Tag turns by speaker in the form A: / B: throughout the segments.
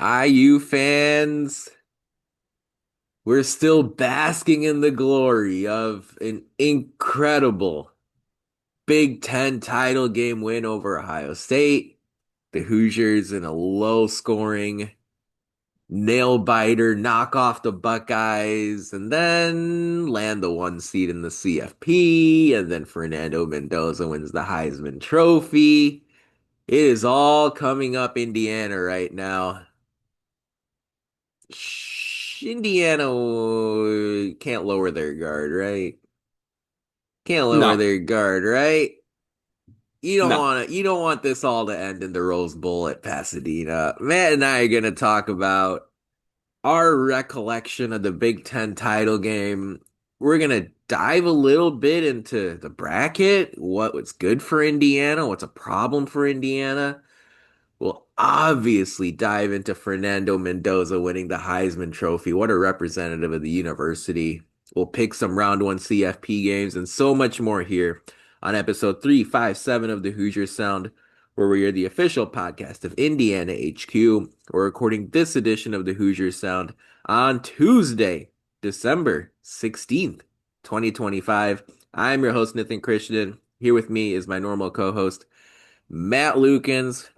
A: IU fans, we're still basking in the glory of an incredible Big Ten title game win over Ohio State. The Hoosiers in a low scoring nail biter knock off the Buckeyes and then land the 1 seed in the CFP. And then Fernando Mendoza wins the Heisman Trophy. It is all coming up Indiana right now. Indiana can't lower their guard, right? Can't lower
B: No,
A: their guard, right?
B: no.
A: You don't want this all to end in the Rose Bowl at Pasadena. Matt and I are gonna talk about our recollection of the Big Ten title game. We're gonna dive a little bit into the bracket, what was good for Indiana, what's a problem for Indiana. We'll obviously dive into Fernando Mendoza winning the Heisman Trophy. What a representative of the university. We'll pick some round one CFP games and so much more here on episode 357 of the Hoosier Sound, where we are the official podcast of Indiana HQ. We're recording this edition of the Hoosier Sound on Tuesday, December 16th, 2025. I'm your host, Nithin Christian. Here with me is my normal co-host, Matt Lukens.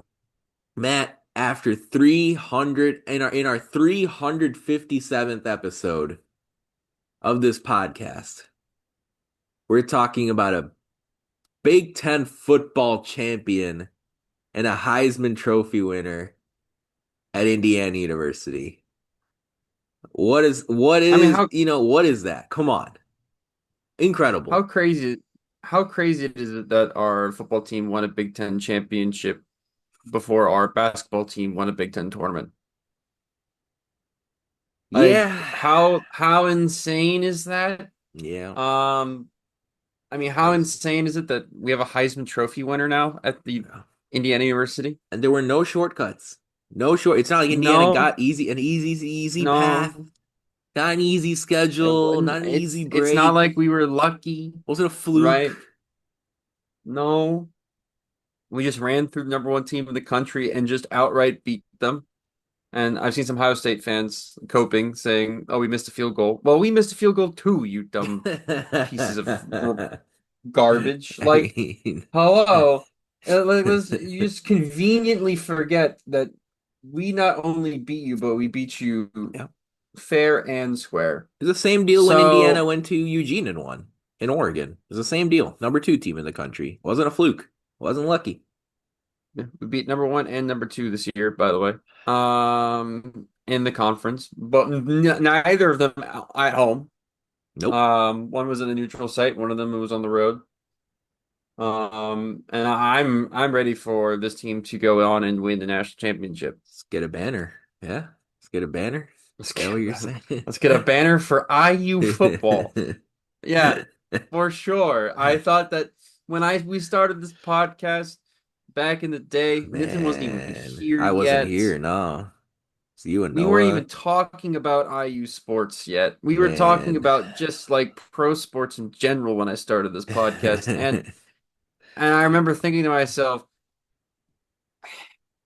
A: Matt, after 300 in our 357th episode of this podcast, we're talking about a Big Ten football champion and a Heisman Trophy winner at Indiana University. What
B: I mean,
A: is, what is that? Come on.
B: how
A: Incredible.
B: crazy how crazy is it that our football team won a Big Ten championship before our basketball team won a Big Ten tournament? Like
A: Yeah.
B: how insane is that?
A: Yeah.
B: Um, I mean, how
A: Crazy.
B: insane is it that we have a Heisman Trophy winner now at the
A: Yeah.
B: Indiana University?
A: And there were no shortcuts. No short. It's not like Indiana
B: No,
A: got an easy path.
B: no.
A: Not an easy
B: It
A: schedule,
B: wouldn't.
A: not an easy
B: It's not
A: break.
B: like we were lucky,
A: Wasn't a fluke.
B: right? No. We just ran through the number one team in the country and just outright beat them. And I've seen some Ohio State fans coping, saying, "Oh, we missed a field goal." Well, we missed a field goal too, you dumb pieces of garbage.
A: I
B: Like,
A: mean,
B: hello, you just conveniently forget that we not only beat you, but we beat you
A: yeah.
B: fair and square.
A: It's the same deal when Indiana
B: So,
A: went to Eugene and won in Oregon. It's the same deal. Number two team in the country. Wasn't a fluke. Wasn't lucky.
B: yeah, we beat number one and number two this year, by the way, in the conference, but neither of them at home.
A: Nope.
B: One was in a neutral site, one of them was on the road. And I'm ready for this team to go on and win the national championship.
A: Let's get a banner. Yeah. Let's get a banner.
B: Let's
A: Is that what
B: get
A: you're saying?
B: let's get a banner for IU football. Yeah, for sure. I thought that when I we started this podcast back in the day, Nithin wasn't even
A: Man,
B: here
A: I wasn't
B: yet.
A: here. No. It's you and
B: We weren't
A: Noah.
B: even talking about IU sports yet. We were talking
A: Man.
B: about just like pro sports in general when I started this podcast. And I remember thinking to myself,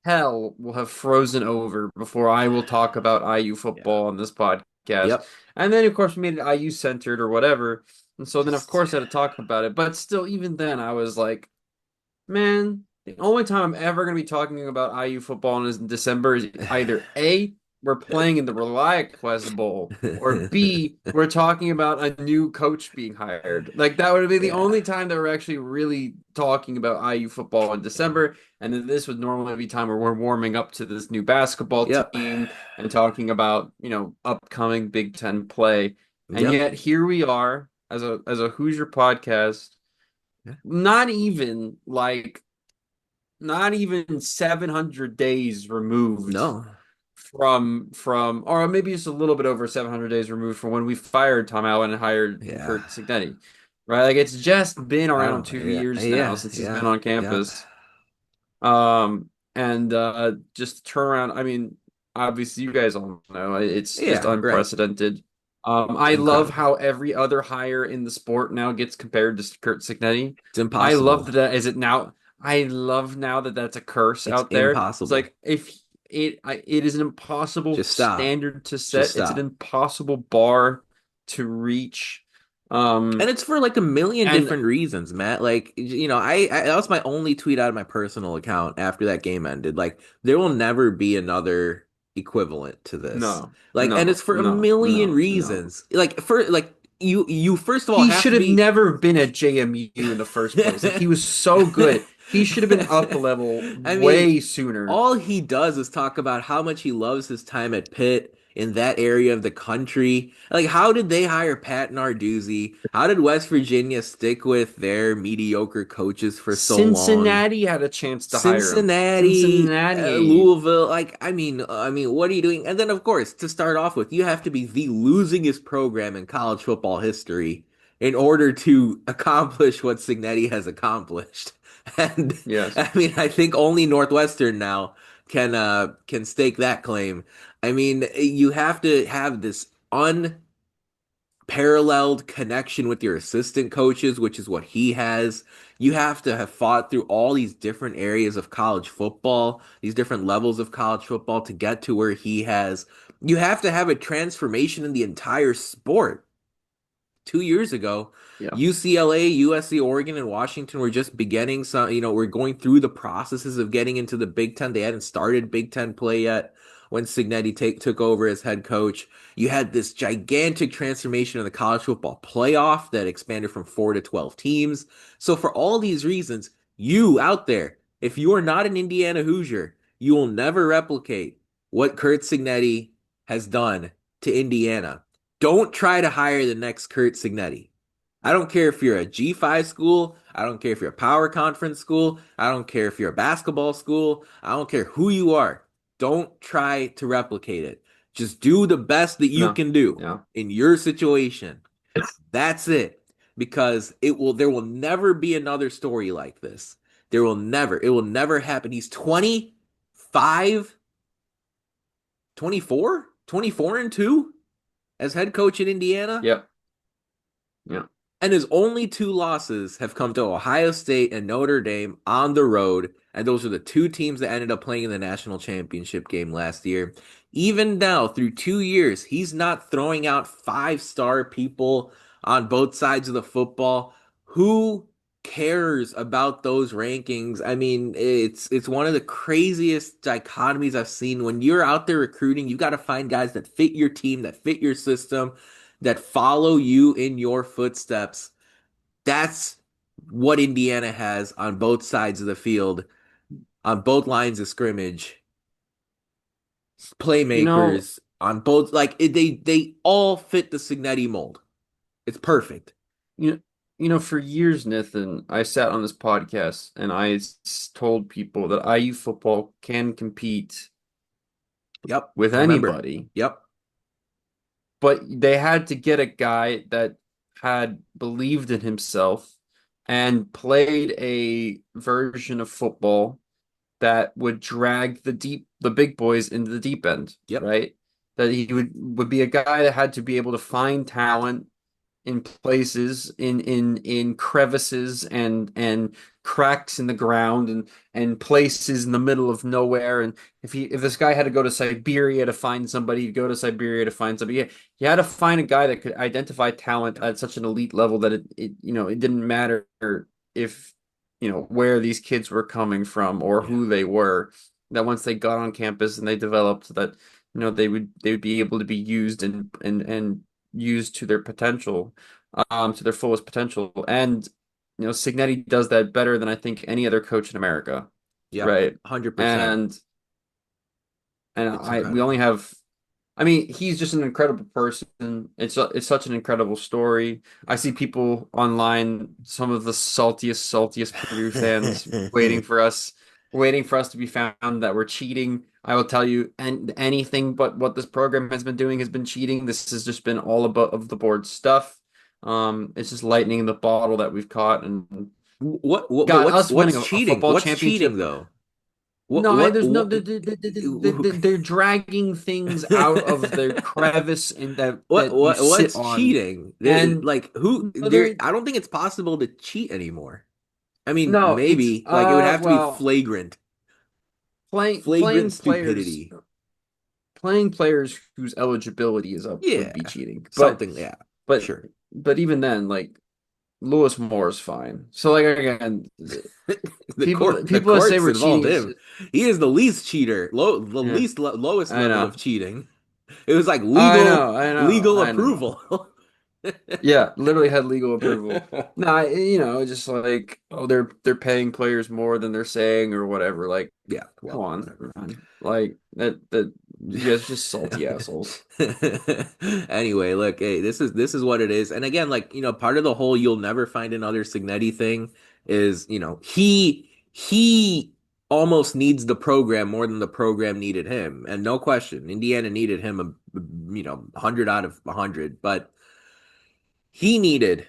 B: hell will have frozen over before I will talk about IU
A: Yeah.
B: football on this podcast.
A: Yep.
B: And then, of course, we made it IU centered or whatever. And so then, of
A: Just
B: course, I had to talk about it. But still, even then, I was like, man, the only time I'm ever going to be talking about IU football is in December is either A, we're playing in the ReliaQuest Bowl, or B, we're talking about a new coach being hired. Like that would be the
A: yeah.
B: only time that we're actually really talking about IU football in
A: Yeah.
B: December. And then this would normally be time where we're warming up to this new basketball
A: Yep.
B: team and talking about, upcoming Big Ten play. And
A: Yep.
B: yet here we are as a Hoosier podcast,
A: Yeah.
B: not even like not even 700 days removed
A: No.
B: from or maybe just a little bit over 700 days removed from when we fired Tom Allen and hired
A: Yeah.
B: Curt Cignetti. Right? Like it's just been
A: I
B: around
A: don't.
B: two
A: Yeah.
B: years now
A: Yeah.
B: since he's
A: Yeah.
B: been on
A: Yep.
B: campus. And just turn around. I mean, obviously you guys all know it's just
A: Yeah. Right.
B: unprecedented.
A: It's
B: I love
A: incredible.
B: how every other hire in the sport now gets compared to Curt Cignetti.
A: It's
B: I love
A: impossible.
B: that. Is it now? I love now that that's a curse
A: It's
B: out there. It's
A: impossible.
B: like if it is an impossible
A: Just stop.
B: standard to
A: Just
B: set. It's an
A: stop.
B: impossible bar to reach.
A: And it's for like a million
B: And
A: different reasons, Matt. Like, I that was my only tweet out of my personal account after that game ended. Like, there will never be another equivalent to this.
B: no,
A: Like, and it's
B: no,
A: for a
B: no,
A: million
B: no, no.
A: reasons. Like, you first of all
B: He
A: have
B: should
A: to
B: have
A: be.
B: never been at JMU in the first place. Like he was so good. He should have been up a level
A: I mean,
B: way sooner.
A: all he does is talk about how much he loves his time at Pitt in that area of the country. Like, how did they hire Pat Narduzzi? How did West Virginia stick with their mediocre coaches for so long?
B: Cincinnati had a chance to hire him.
A: Cincinnati,
B: Cincinnati,
A: Louisville, like I mean, what are you doing? And then of course, to start off with, you have to be the losingest program in college football history in order to accomplish what Cignetti has accomplished. And
B: yes.
A: I mean, I think only Northwestern now can stake that claim. I mean, you have to have this unparalleled connection with your assistant coaches, which is what he has. You have to have fought through all these different areas of college football, these different levels of college football to get to where he has. You have to have a transformation in the entire sport. 2 years ago,
B: Yeah.
A: UCLA, USC, Oregon, and Washington were just beginning some, we're going through the processes of getting into the Big Ten. They hadn't started Big Ten play yet when Cignetti took over as head coach. You had this gigantic transformation in the college football playoff that expanded from 4 to 12 teams. So for all these reasons, you out there, if you are not an Indiana Hoosier, you will never replicate what Curt Cignetti has done to Indiana. Don't try to hire the next Curt Cignetti. I don't care if you're a G5 school. I don't care if you're a power conference school. I don't care if you're a basketball school. I don't care who you are. Don't try to replicate it. Just do the best that you
B: No.
A: can do
B: Yeah.
A: in your situation. That's it. Because there will never be another story like this. It will never happen. He's 25, 24, 24 and 2 as head coach in Indiana.
B: Yep. Yeah.
A: And his only two losses have come to Ohio State and Notre Dame on the road. And those are the two teams that ended up playing in the national championship game last year. Even now, through 2 years, he's not throwing out five-star people on both sides of the football. Who cares about those rankings? I mean, it's one of the craziest dichotomies I've seen. When you're out there recruiting, you got to find guys that fit your team, that fit your system, that follow you in your footsteps. That's what Indiana has on both sides of the field, on both lines of scrimmage,
B: You know,
A: playmakers on both. Like they all fit the Cignetti mold. It's perfect.
B: you for years, Nithin, I sat on this podcast and told people that IU football can compete
A: Yep,
B: with
A: I remember.
B: anybody,
A: Yep,
B: but they had to get a guy that had believed in himself and played a version of football that would drag the big boys into the deep end,
A: yep,
B: right? That he would be a guy that had to be able to find talent in places, in crevices and cracks in the ground and places in the middle of nowhere. And if this guy had to go to Siberia to find somebody, he'd go to Siberia to find somebody. He had to find a guy that could identify talent at such an elite level that it didn't matter if where these kids were coming from or
A: yeah,
B: who they were. That once they got on campus and they developed that, they would be able to be used and used to their potential, to their fullest potential. And Cignetti does that better than I think any other coach in America,
A: yep,
B: right?
A: 100%.
B: And
A: It's
B: we only
A: incredible.
B: have. I mean, he's just an incredible person. It's such an incredible story. I see people online, some of the saltiest Purdue fans, waiting for us to be found that we're cheating. I will tell you, and anything but what this program has been doing has been cheating. This has just been all above the board stuff. It's just lightning in the bottle that we've caught and
A: But
B: got us winning
A: what's
B: a
A: cheating?
B: football
A: What's cheating
B: championship.
A: though? What
B: No,
A: what,
B: there's no.
A: what
B: They're dragging things out of their crevice and that you sit
A: what's
B: on,
A: cheating?
B: and
A: Like who
B: no,
A: there I don't think it's possible to cheat anymore. I mean,
B: no, it's
A: maybe like it would have to be
B: well,
A: flagrant. Flagrant stupidity.
B: playing players whose eligibility is up
A: Yeah,
B: would be cheating.
A: something. Yeah,
B: But
A: sure.
B: but even then, like Lewis Moore is fine. So like again,
A: The
B: people that say
A: courts
B: we're
A: involved
B: cheating
A: him. He is the least cheater, the
B: yeah,
A: lowest
B: I
A: level of
B: know.
A: cheating. It was like legal
B: I know.
A: approval.
B: Yeah, literally had legal approval. Nah, just like, oh, they're paying players more than they're saying or whatever. Like,
A: Yeah,
B: come
A: well,
B: on,
A: whatever.
B: man. Like that you guys are just salty assholes.
A: Anyway, look, hey, this is what it is. And again, like, part of the whole you'll never find another Cignetti thing is, he almost needs the program more than the program needed him. And no question, Indiana needed him 100 out of 100, but he needed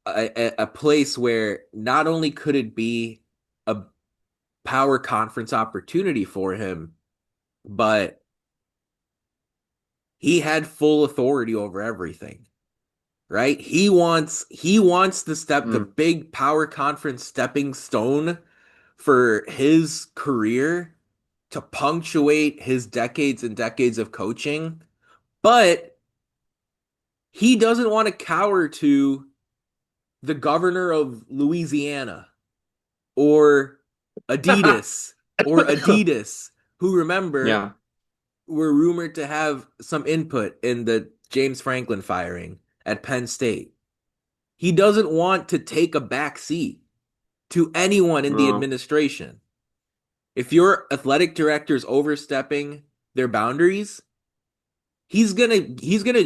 A: a place where not only could it be a power conference opportunity for him, but he had full authority over everything, right? He wants the
B: Mm,
A: big power conference stepping stone for his career to punctuate his decades and decades of coaching, but he doesn't want to cower to the governor of Louisiana or Adidas, who remember
B: yeah.
A: were rumored to have some input in the James Franklin firing at Penn State. He doesn't want to take a back seat to anyone in the
B: No.
A: administration. If your athletic director is overstepping their boundaries, he's gonna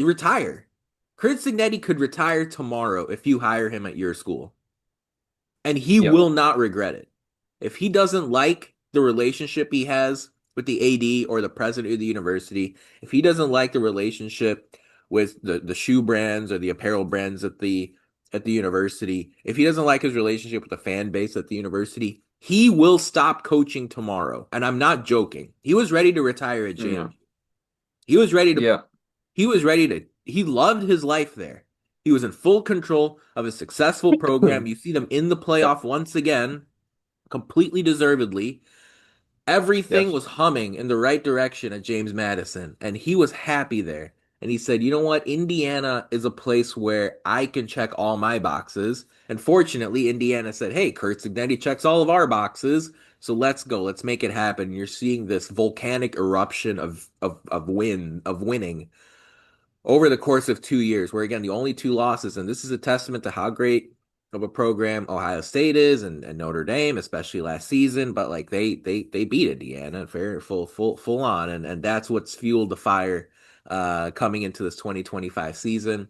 A: retire. Curt Cignetti could retire tomorrow if you hire him at your school, and he
B: Yep.
A: will not regret it. If he doesn't like the relationship he has with the AD or the president of the university, if he doesn't like the relationship with the shoe brands or the apparel brands at the university, if he doesn't like his relationship with the fan base at the university, he will stop coaching tomorrow. And I'm not joking. He was ready to retire at
B: Yeah.
A: JMU. He was ready to
B: Yeah.
A: he loved his life there. He was in full control of a successful program. You see them in the playoff once again, completely deservedly. Everything
B: Yes.
A: was humming in the right direction at James Madison, and he was happy there. And he said, you know what? Indiana is a place where I can check all my boxes. And fortunately, Indiana said, hey, Curt Cignetti checks all of our boxes. So let's go. Let's make it happen. You're seeing this volcanic eruption of winning over the course of 2 years, where again, the only two losses, and this is a testament to how great of a program Ohio State is and Notre Dame, especially last season, but like they beat Indiana fair full on, and that's what's fueled the fire coming into this 2025 season.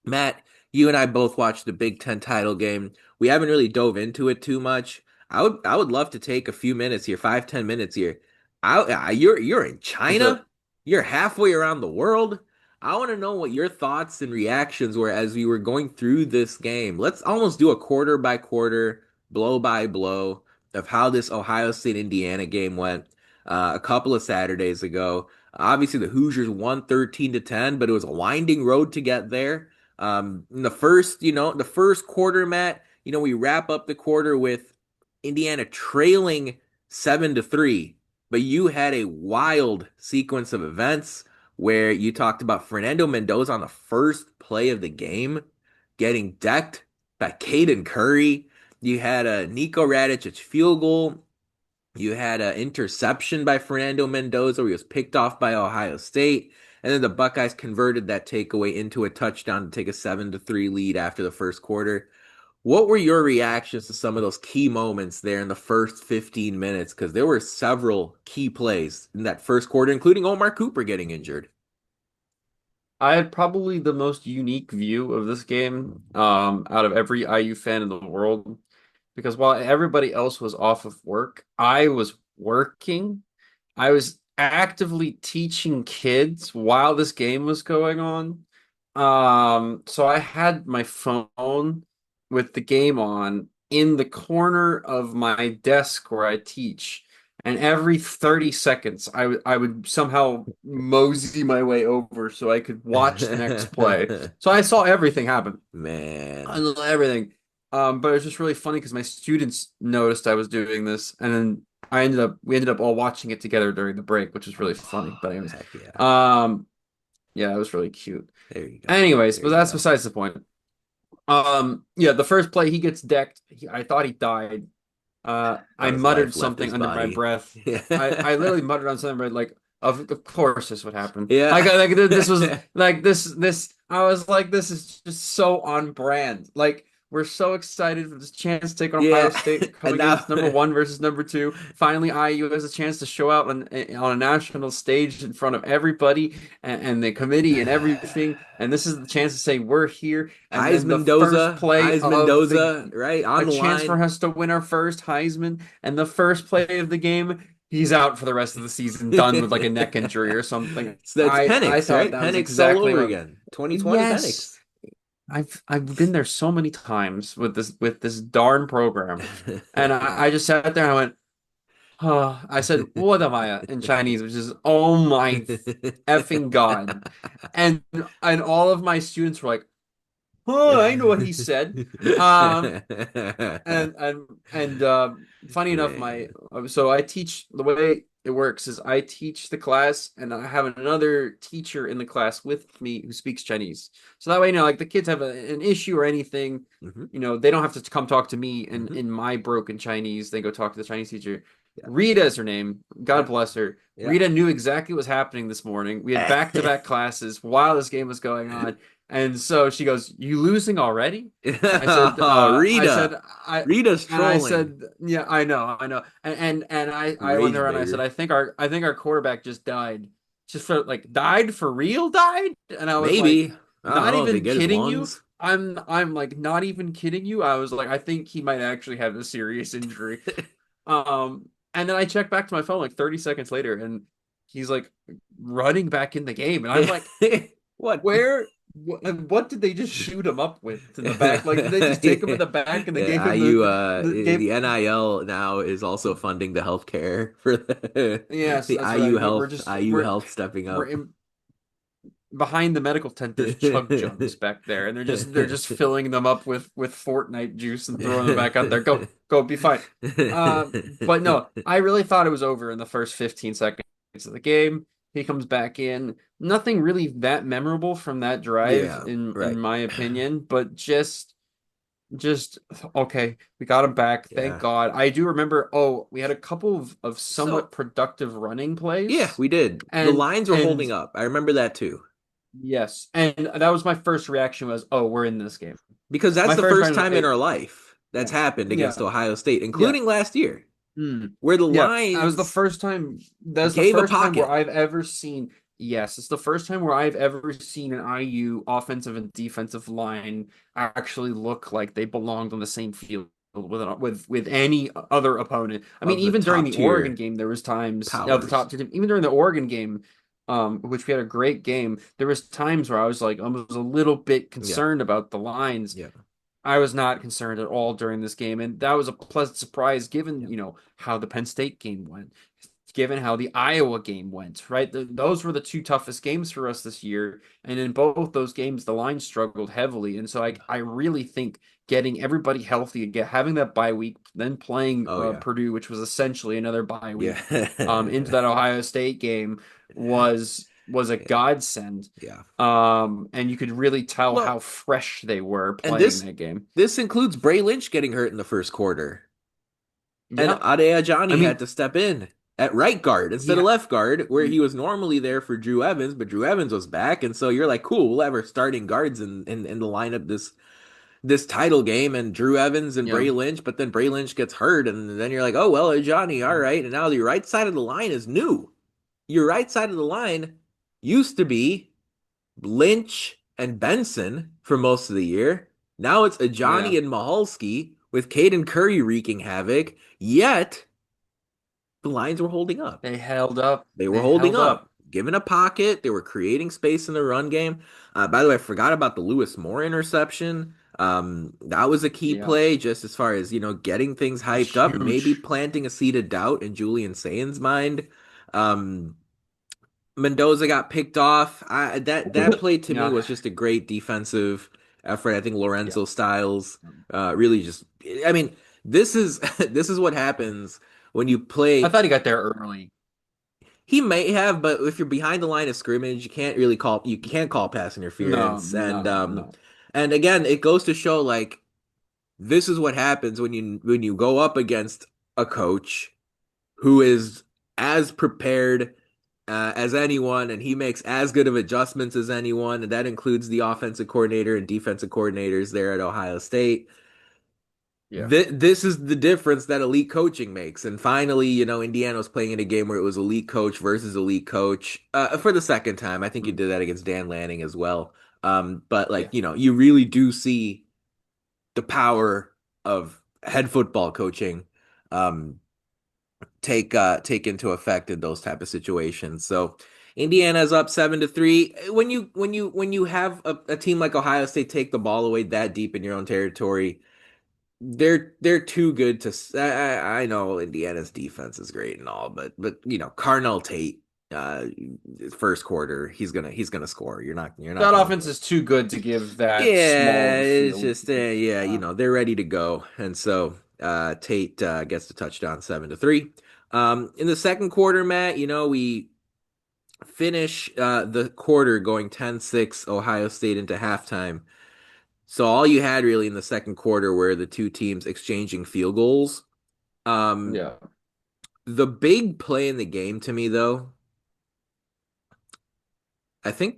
A: Matt, you and I both watched the Big Ten title game. We haven't really dove into it too much. I would love to take a few minutes here, 5-10 minutes here. You're in
B: What's up?
A: China. You're halfway around the world. I want to know what your thoughts and reactions were as we were going through this game. Let's almost do a quarter by quarter, blow by blow of how this Ohio State Indiana game went a couple of Saturdays ago. Obviously, the Hoosiers won 13-10, but it was a winding road to get there. In the first quarter, Matt, we wrap up the quarter with Indiana trailing 7-3, but you had a wild sequence of events where you talked about Fernando Mendoza on the first play of the game getting decked by Caden Curry. You had a Nico Radic's field goal. You had an interception by Fernando Mendoza where he was picked off by Ohio State. And then the Buckeyes converted that takeaway into a touchdown to take a 7-3 lead after the first quarter. What were your reactions to some of those key moments there in the first 15 minutes? Because there were several key plays in that first quarter, including Omar Cooper getting injured.
B: I had probably the most unique view of this game out of every IU fan in the world because while everybody else was off of work, I was working. I was actively teaching kids while this game was going on. So I had my phone with the game on in the corner of my desk where I teach. And every 30 seconds, I would somehow mosey my way over so I could watch the next play. So I saw everything happen. I
A: Man.
B: saw everything. But it was just really funny because my students noticed I was doing this, and then we ended up all watching it together during the break, which was really funny. But anyways,
A: Heck yeah.
B: um, yeah, it was really cute.
A: There you go.
B: Anyways,
A: There
B: but
A: you
B: that's
A: go.
B: besides the point. Yeah, the first play he gets decked. I thought he died. I
A: Thought his
B: muttered
A: life left
B: something
A: his
B: under my
A: body.
B: breath. I
A: Yeah.
B: literally muttered on something like, of course this would happen.
A: Yeah.
B: This was like this. I was like, this is just so on brand. Like we're so excited for this chance to take on Ohio
A: Yeah.
B: State
A: And
B: coming in.
A: now
B: It's number one versus number two. Finally, IU has a chance to show out on a national stage in front of everybody and the committee and everything. And this is the chance to say we're here. And then the first play
A: Heisman
B: of the
A: Mendoza, right? On
B: a
A: the
B: chance for
A: line.
B: us to win our first Heisman, and the first play of the game, he's out for the rest of the season, done with like a neck injury or something.
A: So that's
B: I
A: Penix,
B: thought
A: right?
B: that was
A: Penix all
B: exactly
A: over
B: what.
A: again. 2020
B: Yes,
A: Penix.
B: I've been there so many times with this darn program, and I just sat there and I went, oh, I said, "What am I?" In Chinese, which is "Oh my effing God," and all of my students were like, "Oh, I know what he said." Um, and funny enough, my
A: Man.
B: so I teach the way it works is I teach the class and I have another teacher in the class with me who speaks Chinese. So that way, like the kids have an issue or anything,
A: Hmm.
B: they don't have to come talk to me
A: Hmm.
B: in my broken Chinese. They go talk to the Chinese teacher.
A: Yeah.
B: Rita is her name. God
A: Yeah.
B: bless her.
A: Yeah.
B: Rita knew exactly what was happening this morning. We had back-to-back classes while this game was going on. And so she goes, "You losing already?"
A: Oh,
B: I said,
A: Rita. Rita's
B: and I
A: trolling.
B: said, yeah, I know. I went
A: Rage
B: around and I said,
A: baiter.
B: I think our quarterback just died. Just for like died for real, died? And I was like,
A: Maybe. I don't
B: not
A: know if they
B: even
A: get his
B: kidding you.
A: lungs.
B: I'm like not even kidding you. I was like, I think he might actually have a serious injury. And then I checked back to my phone like 30 seconds later, and he's like running back in the game, and I'm like,
A: What?
B: where? What did they just shoot him up with in the back? Like, did they just take him in the back and they gave
A: Yeah,
B: him
A: IU
B: the
A: the
B: gave?
A: NIL now is also funding the healthcare for
B: Yes,
A: the
B: that's right.
A: IU Health stepping
B: We're
A: up.
B: in behind the medical tent. There's chug jugs back there, and they're just filling them up with Fortnite juice and throwing them back out there. Go, be fine. But no, I really thought it was over in the first 15 seconds of the game. He comes back in. Nothing really that memorable from that drive,
A: Yeah,
B: in
A: right.
B: my opinion, but just okay, we got him back. Thank
A: Yeah.
B: God. I do remember, oh, we had a couple of
A: So,
B: somewhat productive running
A: yeah,
B: plays.
A: we did. The
B: And
A: lines were
B: and
A: holding up. I remember that too.
B: yes, and that was my first reaction was, oh, we're in this game.
A: Because that's
B: My
A: the
B: first
A: first
B: reaction was,
A: time in our life that's
B: yeah,
A: happened against
B: yeah,
A: Ohio State,
B: yeah.
A: including last year,
B: Mm.
A: where the
B: Yeah, that was the
A: lines
B: first time. That's the
A: gave a
B: first time where
A: pocket.
B: I've ever seen. Yes, it's the first time where I've ever seen an IU offensive and defensive line actually look like they belonged on the same field with any other opponent. I mean,
A: Of the
B: even during
A: top
B: the Oregon
A: tier
B: game, there was times at the
A: powers.
B: top team. Even during the Oregon game, which we had a great game, there was times where I was like, I was a little bit
A: Yeah,
B: concerned about the lines.
A: yeah,
B: I was not concerned at all during this game, and that was a pleasant surprise given,
A: yeah.
B: how the Penn State game went, given how the Iowa game went, right? Those were the two toughest games for us this year, and in both those games, the line struggled heavily, and so I really think getting everybody healthy, having that bye week, then playing
A: Oh yeah,
B: Purdue, which was essentially another bye
A: yeah,
B: week, into that Ohio State game was a
A: yeah,
B: godsend.
A: yeah.
B: And you could really tell how
A: Well,
B: fresh they were
A: and
B: playing
A: this
B: that game.
A: this includes Bray Lynch getting hurt in the first quarter, and
B: Yeah.
A: Ade
B: I
A: Ajani had
B: mean,
A: to step in at right guard instead of
B: yeah.
A: left guard, where he was normally there for Drew Evans, but Drew Evans was back, and so you're like, cool, we'll have our starting guards in the lineup this title game, and Drew Evans and
B: Yeah.
A: Bray Lynch, but then Bray Lynch gets hurt, and then you're like, oh well, Ajani, all right, and now the right side of the line is new. Your right side of the line used to be Lynch and Benson for most of the year. Now it's
B: Yeah.
A: Ajani and Mahalski with Caden Curry wreaking havoc. Yet the lines were holding up.
B: They held up.
A: They were
B: They
A: holding
B: held
A: up,
B: up.
A: given a pocket. They were creating space in the run game. By the way, I forgot about the Lewis Moore interception. That was a key
B: Yeah.
A: play, just as far as getting things
B: It's
A: hyped up, maybe
B: huge.
A: planting a seed of doubt in Julian Sain's mind. Um, Mendoza got picked off. That play to me
B: Yeah.
A: was just a great defensive effort. I think
B: Yeah.
A: Lorenzo Styles really just. I mean, this is this is what happens when you
B: I
A: play,
B: thought he got there early.
A: he may have, but if you're behind the line of scrimmage, you can't call pass
B: No,
A: interference.
B: no, no.
A: And again, it goes to show like this is what happens when you go up against a coach who is as prepared as anyone, and he makes as good of adjustments as anyone, and that includes the offensive coordinator and defensive coordinators there at Ohio State.
B: Yeah.
A: This is the difference that elite coaching makes. And finally, Indiana was playing in a game where it was elite coach versus elite coach for the second time. I think you
B: Mm,
A: did that against Dan Lanning as well. But
B: yeah.
A: like, you really do see the power of head football coaching um, take into effect in those type of situations. So Indiana's up 7-3. When you have a team like Ohio State take the ball away that deep in your own territory, they're too good to. I know Indiana's defense is great and all, but Carnell Tate, first quarter, he's gonna score. You're not
B: That
A: gonna.
B: offense is too good to give that small
A: Yeah,
B: of a
A: it's
B: field.
A: just yeah,
B: Yeah.
A: they're ready to go, and so Tate gets the touchdown 7-3. In the second quarter, Matt, we finish the quarter going 10-6 Ohio State into halftime. So all you had really in the second quarter were the two teams exchanging field goals. Um,
B: Yeah.
A: the big play in the game to me, though, I think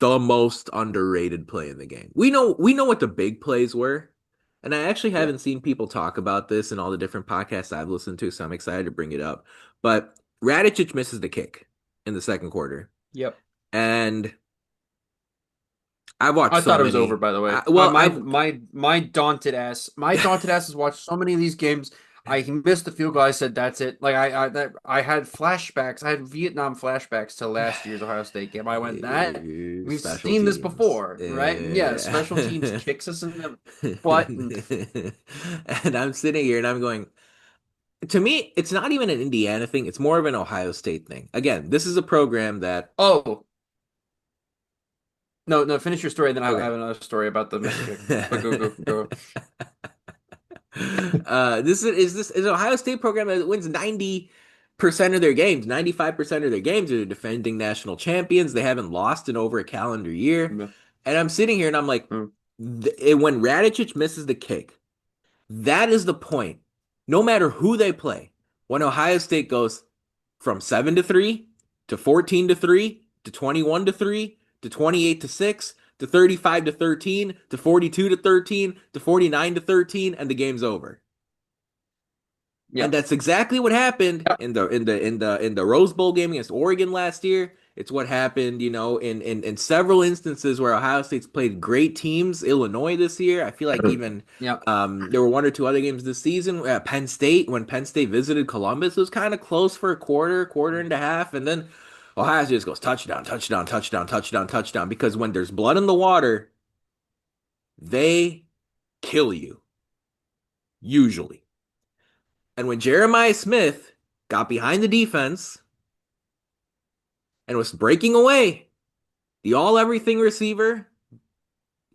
A: the most underrated play in the game. We know what the big plays were, and I actually
B: Yeah.
A: haven't seen people talk about this in all the different podcasts I've listened to, so I'm excited to bring it up. But Radicic misses the kick in the second quarter,
B: Yep.
A: and I've watched
B: I
A: so
B: thought it was over,
A: many.
B: by the way. My
A: Well,
B: my
A: I've
B: my my daunted ass has watched so many of these games. I missed the field goal. I said that's it. Like I had flashbacks. I had Vietnam flashbacks to last year's Ohio State game. I went that we've
A: special
B: seen this
A: teams.
B: before, right? Yeah,
A: Yeah.
B: special teams kicks us in the butt and
A: And I'm sitting here and I'm going, to me, it's not even an Indiana thing. It's more of an Ohio State thing. Again, this is a program that,
B: oh no, no, finish your story, then I
A: okay.
B: have another story about the missed kick. But go.
A: This is an Ohio State program that wins 90% of their games, 95% of their games. They're defending national champions. They haven't lost in over a calendar year.
B: Yeah.
A: And I'm sitting here and I'm like,
B: Mm.
A: when Radicic misses the kick, that is the point. No matter who they play, when Ohio State goes from 7-3 to 14-3 to 21-3 to 28-6 to 35-13 to 42-13 to 49-13, and the game's over. And
B: Yeah.
A: that's exactly what happened
B: Yeah.
A: in the Rose Bowl game against Oregon last year. It's what happened, in several instances where Ohio State's played great teams. Illinois this year, I feel like even
B: Yeah.
A: there were one or two other games this season. Penn State, when Penn State visited Columbus, it was kind of close for a quarter and a half, and then Ohio State just goes touchdown, touchdown, touchdown, touchdown, touchdown. Because when there's blood in the water, they kill you usually. And when Jeremiah Smith got behind the defense and was breaking away, the all everything receiver,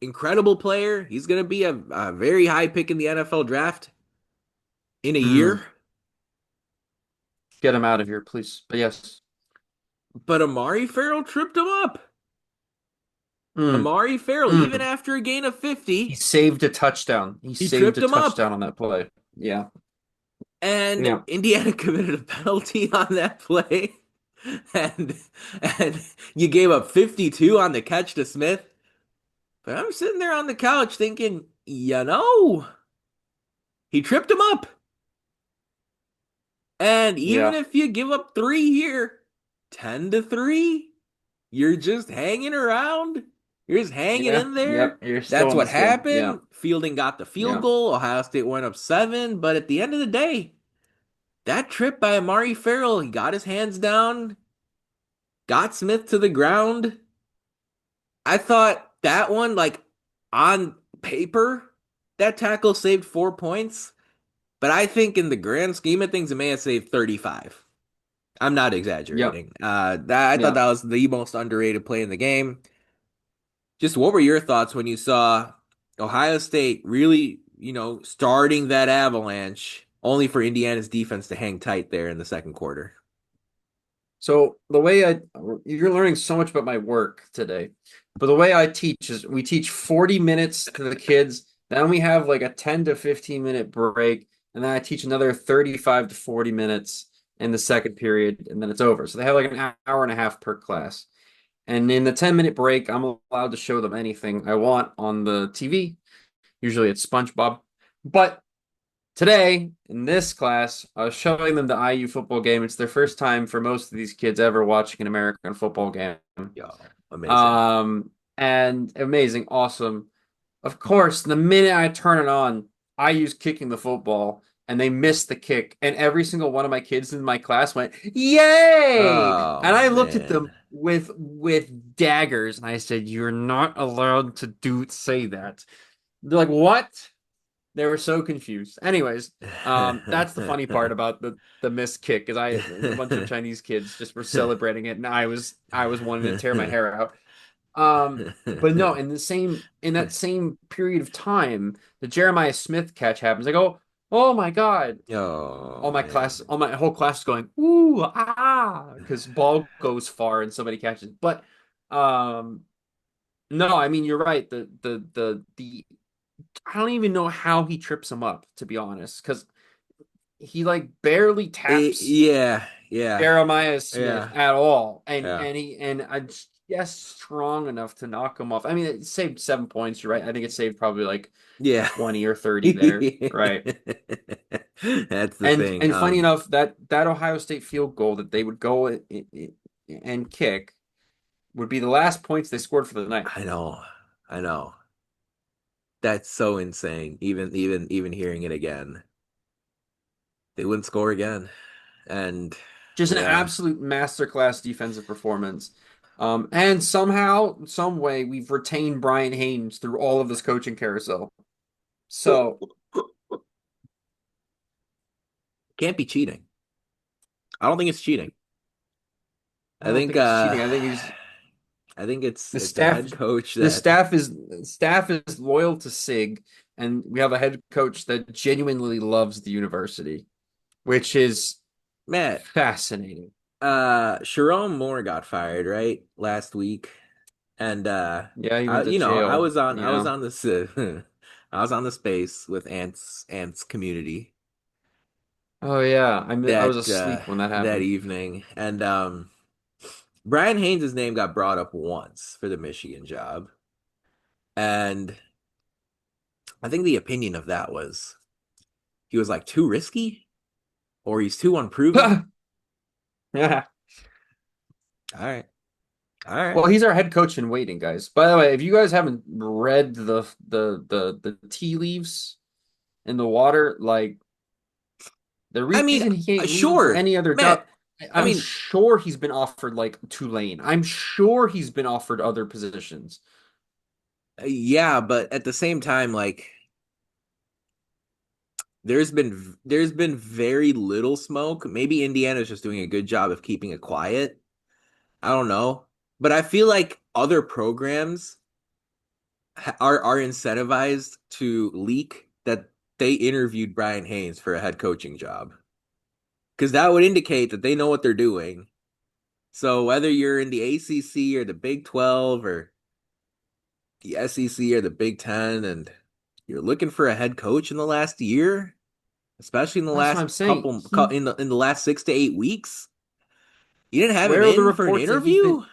A: incredible player, he's going to be a very high pick in the NFL draft in a
B: Mm.
A: year.
B: Get him out of here, please. But yes.
A: But Amari Farrell tripped him up.
B: Mm.
A: Amari Farrell, even
B: Mm.
A: after a gain of
B: He
A: 50,
B: saved a touchdown. He
A: he
B: saved
A: tripped
B: a
A: him up.
B: touchdown on that play. Yeah.
A: And
B: Yeah.
A: Indiana committed a penalty on that play. And and you gave up 52 on the catch to Smith. But I'm sitting there on the couch thinking, he tripped him up. And even
B: Yeah.
A: if you give up three here, 10-3, you're just hanging around. You're just hanging
B: Yeah.
A: in there.
B: Yep. You're still
A: That's
B: in
A: what
B: this game. Yeah.
A: happened. Fielding got the field
B: Yeah.
A: goal. Ohio State went up 7. But at the end of the day, that trip by Amari Farrell, he got his hands down, got Smith to the ground. I thought that one, like on paper, that tackle saved 4 points. But I think in the grand scheme of things, it may have saved 35. I'm not
B: Yep.
A: exaggerating. I thought
B: Yeah.
A: that was the most underrated play in the game. Just what were your thoughts when you saw Ohio State really, starting that avalanche only for Indiana's defense to hang tight there in the second quarter.
B: So the way you're learning so much about my work today, but the way I teach is we teach 40 minutes to the kids, then we have like a 10 to 15-minute break, and then I teach another 35 to 40 minutes in the second period, and then it's over. So they have like an hour and a half per class. And in the 10-minute break, I'm allowed to show them anything I want on the TV. Usually it's SpongeBob. But today, in this class, I was showing them the IU football game. It's their first time for most of these kids ever watching an American football game.
A: Yo, amazing.
B: And amazing, awesome. Of course, the minute I turn it on, IU's kicking the football and they missed the kick. And every single one of my kids in my class went, "Yay!"
A: Oh
B: And I looked at
A: man.
B: them with daggers and I said, "You're not allowed to say that." They're like, "What?" They were so confused. Anyways, that's the funny part about the missed kick is a bunch of Chinese kids just were celebrating it, and I was wanting to tear my hair out. But no, in that same period of time, the Jeremiah Smith catch happens. I go, oh my God.
A: Oh man.
B: All my whole class is going, ooh, because ball goes far and somebody catches. But um no, I mean you're right. The I don't even know how he trips him up, to be honest, because he like barely taps
A: Yeah, yeah,
B: Jeremiah Smith
A: yeah,
B: at all,
A: yeah,
B: and just strong enough to knock him off. I mean, it saved 7 points. You're right. I think it saved probably like
A: yeah.
B: 20 or 30 there. Right.
A: That's the
B: And
A: thing.
B: funny enough, that Ohio State field goal that they would go and kick would be the last points they scored for the night.
A: I know, I know. That's so insane. Even hearing it again, they wouldn't score again. And
B: Just an
A: yeah,
B: absolute masterclass defensive performance. And somehow, some way, we've retained Brian Haynes through all of this coaching carousel. So
A: can't be cheating. I don't think it's cheating.
B: I
A: I
B: don't
A: think
B: think it's cheating. I think he's
A: I think
B: the
A: it's a
B: staff.
A: head coach
B: The
A: that
B: staff is loyal to Sig, and we have a head coach that genuinely loves the university, which is
A: Matt,
B: fascinating.
A: Sharon Moore got fired, right? Last week. And
B: Yeah, he went to
A: I
B: jail.
A: was on
B: Yeah.
A: this I was on the space with Ants community
B: Oh yeah. I was asleep when that
A: that
B: happened.
A: evening, and Brian Haynes' name got brought up once for the Michigan job, and I think the opinion of that was he was like too risky or he's too unproven.
B: Yeah.
A: All right, all right.
B: Well, he's our head coach in waiting, guys. By the way, if you guys haven't read the tea leaves in the water, like the
A: I mean,
B: reason he can't leave for
A: sure,
B: any other job,
A: Matt. I
B: I'm
A: mean,
B: sure he's been offered like Tulane. I'm sure he's been offered other positions.
A: yeah, but at the same time, like there's been very little smoke. Maybe Indiana's just doing a good job of keeping it quiet. I don't know. But I feel like other programs are incentivized to leak that they interviewed Brian Haynes for a head coaching job. Because that would indicate that they know what they're doing. So whether you're in the ACC or the Big 12 or the SEC or the Big 10 and you're looking for a head coach in the last year, especially in the
B: That's what
A: last
B: I'm saying.
A: in the last 6 to 8 weeks. You didn't have him
B: Where are the
A: in for an
B: reports that he's been?
A: interview?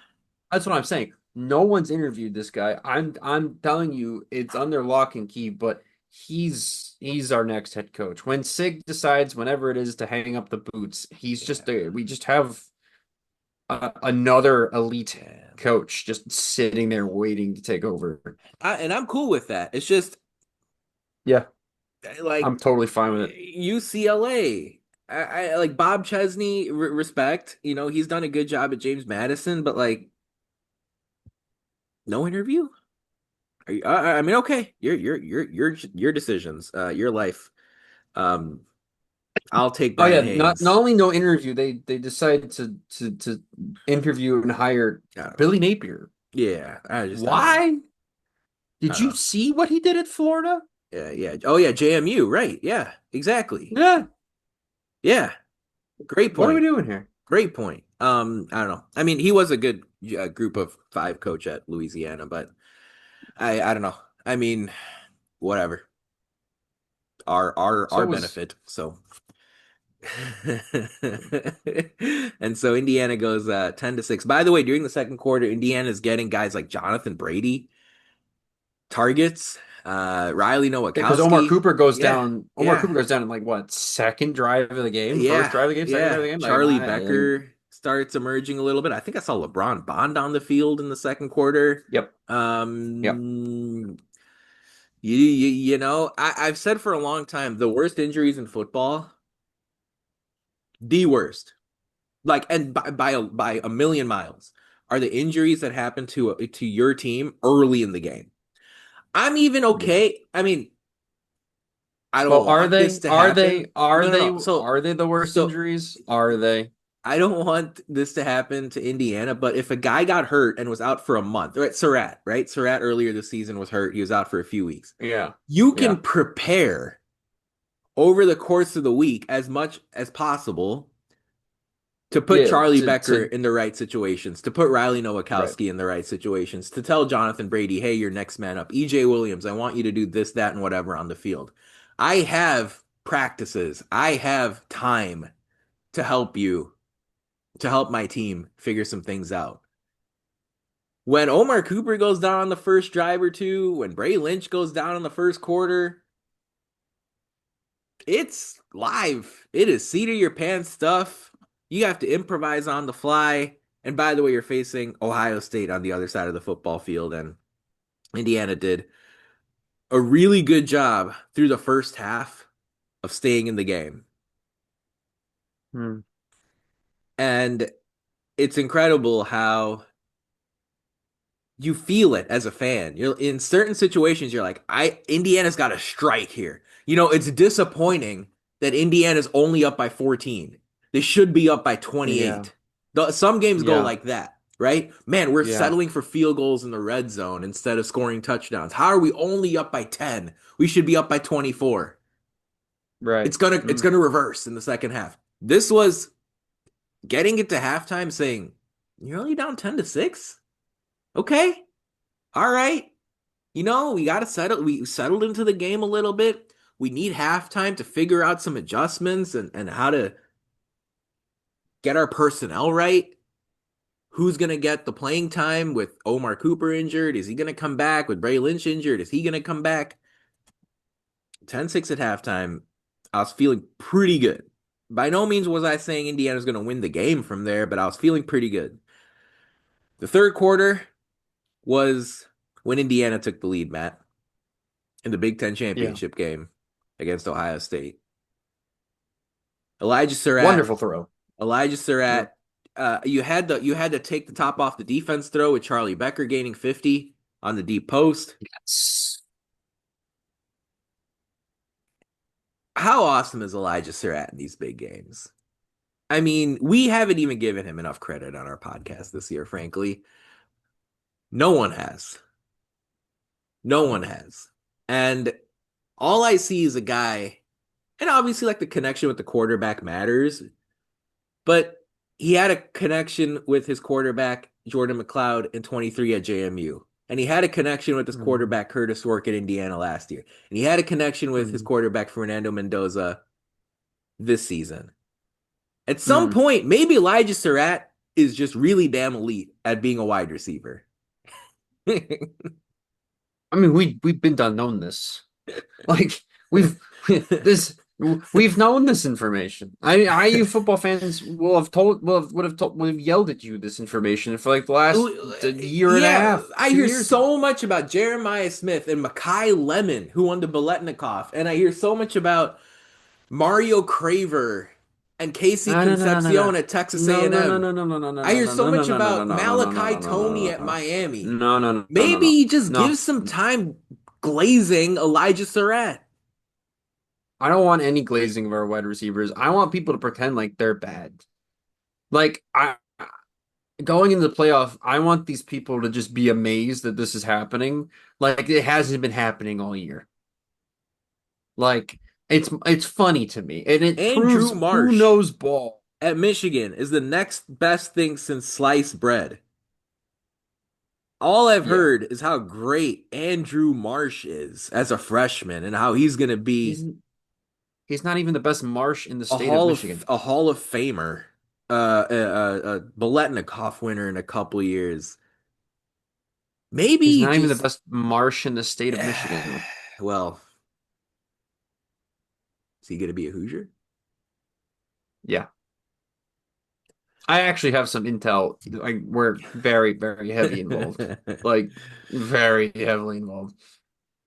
B: That's what I'm saying. No one's interviewed this guy. I'm telling you, it's under lock and key, but he's our next head coach. When Sig decides, whenever it is, to hang up the boots, he's just
A: Yeah,
B: there. We just have another elite
A: yeah.
B: coach just sitting there waiting to take over.
A: And I'm cool with that. It's just
B: Yeah,
A: like
B: I'm totally fine with it.
A: UCLA. I like Bob Chesney, respect. You know, he's done a good job at James Madison, but like no interview. I mean, okay, your decisions, your life. Um, I'll take
B: Oh
A: Brian
B: yeah, not
A: Haynes.
B: only no interview, they decided to interview and hire
A: Uh,
B: Billy Napier.
A: yeah, I don't know.
B: Why?
A: I
B: Did
A: don't
B: you
A: know.
B: see what he did at Florida?
A: Yeah, yeah. Oh yeah, JMU, right? Yeah, exactly.
B: Yeah.
A: Yeah, great
B: What are we
A: point.
B: doing here?
A: Great point. I don't know. I mean, he was a good group of five coach at Louisiana, but I don't know. I mean, whatever. Our
B: So was
A: benefit. So and so Indiana goes 10-6. By the way, during the second quarter, Indiana's getting guys like Jonathan Brady targets, Riley
B: because Omar
A: Nowakowski.
B: Cooper goes
A: Yeah,
B: down. Omar
A: yeah,
B: Cooper goes down in like what, second drive of the game, first
A: yeah,
B: drive of the game, second drive
A: yeah.
B: of the game. Like,
A: Charlie Becker starts emerging a little bit. I think I saw LeBron Bond on the field in the second quarter.
B: yep, yep,
A: Um, you know, I've said for a long time the worst injuries in football, the worst, like, and by a million miles, are the injuries that happen to your team early in the game. I'm even
B: yeah.
A: okay. I mean, I don't
B: Well, are
A: want this
B: they?
A: to
B: Are
A: happen.
B: they? Are
A: No, no,
B: they?
A: no. So,
B: Are they the worst
A: so
B: injuries? Are they?
A: I don't want this to happen to Indiana, but if a guy got hurt and was out for a month, right? Surratt, right? Surratt earlier this season was hurt. He was out for a few weeks.
B: Yeah,
A: You can
B: yeah,
A: prepare over the course of the week as much as possible to put
B: yeah.
A: Charlie Becker
B: To
A: in the right situations, to put Riley
B: right.
A: Nowakowski in the right situations, to tell Jonathan Brady, hey, you're next man up. EJ Williams, I want you to do this, that, and whatever on the field. I have practices. I have time to help you, to help my team figure some things out. When Omar Cooper goes down on the first drive or two, when Bray Lynch goes down in the first quarter, it's live. It is seat of your pants stuff. You have to improvise on the fly. And by the way, you're facing Ohio State on the other side of the football field, and Indiana did a really good job through the first half of staying in the game.
B: Hmm.
A: And it's incredible how you feel it as a fan. You're in certain situations, you're like, Indiana's got a strike here. You know, it's disappointing that Indiana's only up by 14. They should be up by
B: Yeah,
A: 28. Some games go
B: yeah,
A: like that, right? Man, we're
B: yeah.
A: settling for field goals in the red zone instead of scoring touchdowns. How are we only up by 10? We should be up by 24.
B: Right.
A: It's
B: Mm.
A: gonna reverse in the second half. This was getting it to halftime saying, you're only down 10-6? Okay. All right. You know, we got to settle. We settled into the game a little bit. We need halftime to figure out some adjustments and how to get our personnel right. Who's going to get the playing time with Omar Cooper injured? Is he going to come back with Bray Lynch injured? Is he going to come back? 10-6 at halftime. I was feeling pretty good. By no means was I saying Indiana's going to win the game from there, but I was feeling pretty good. The third quarter was when Indiana took the lead, Matt, in the Big Ten
B: Yeah.
A: championship game against Ohio State. Elijah Surratt,
B: Wonderful throw.
A: Elijah
B: Yeah.
A: Surratt. You had to take the top off the defense throw with Charlie Becker gaining 50 on the deep post.
B: Yes.
A: How awesome is Elijah Surratt in these big games? I mean, we haven't even given him enough credit on our podcast this year, frankly. No one has. No one has. And all I see is a guy, and obviously, like the connection with the quarterback matters, but he had a connection with his quarterback, Jordan McLeod, in 23 at JMU. And he had a connection with his
B: Mm,
A: quarterback, Curtis Work at Indiana last year. And he had a connection with his
B: mm,
A: quarterback, Fernando Mendoza, this season. At some
B: mm.
A: point, maybe Elijah Surratt is just really damn elite at being a wide receiver.
B: I mean, we've been done known this. Like we've this we've known this information. IU football fans will have told would have yelled at you this information for like the last year and a
A: Yeah,
B: half,
A: I
B: two
A: hear
B: years now.
A: so much about Jeremiah Smith and Makai Lemon, who won the Biletnikoff, and I hear so much about Mario Craver and Casey
B: No, no, no, no, no,
A: Concepcion
B: no.
A: at Texas
B: No, no, no,
A: A&M.
B: no, no, no, no, no,
A: I
B: no,
A: hear
B: no,
A: so
B: no, no,
A: much
B: no, no, no,
A: about
B: no, no, no,
A: Malachi
B: no,
A: Tony
B: no,
A: at
B: no,
A: Miami.
B: no, no, no, no, no,
A: Maybe
B: no.
A: he just
B: No.
A: gives some time glazing Elijah Surratt.
B: I don't want any glazing of our wide receivers. I want people to pretend like they're bad. Like I going into the playoff, I want these people to just be amazed that this is happening. Like it hasn't been happening all year. Like, It's funny to me, and it
A: Andrew
B: proves who
A: Marsh
B: knows ball.
A: at Michigan is the next best thing since sliced bread. All I've
B: Yeah,
A: heard is how great Andrew Marsh is as a freshman and how he's going to
B: he's
A: be
B: he's not even the best marsh in the state of Michigan.
A: A Hall of Famer, a Biletnikoff winner in a couple years.
B: He's
A: Maybe
B: not even the
A: just
B: best marsh in the state of Michigan.
A: well, is he going to be a Hoosier?
B: Yeah. I actually have some intel. Like we're very, very heavy involved. Like very heavily involved.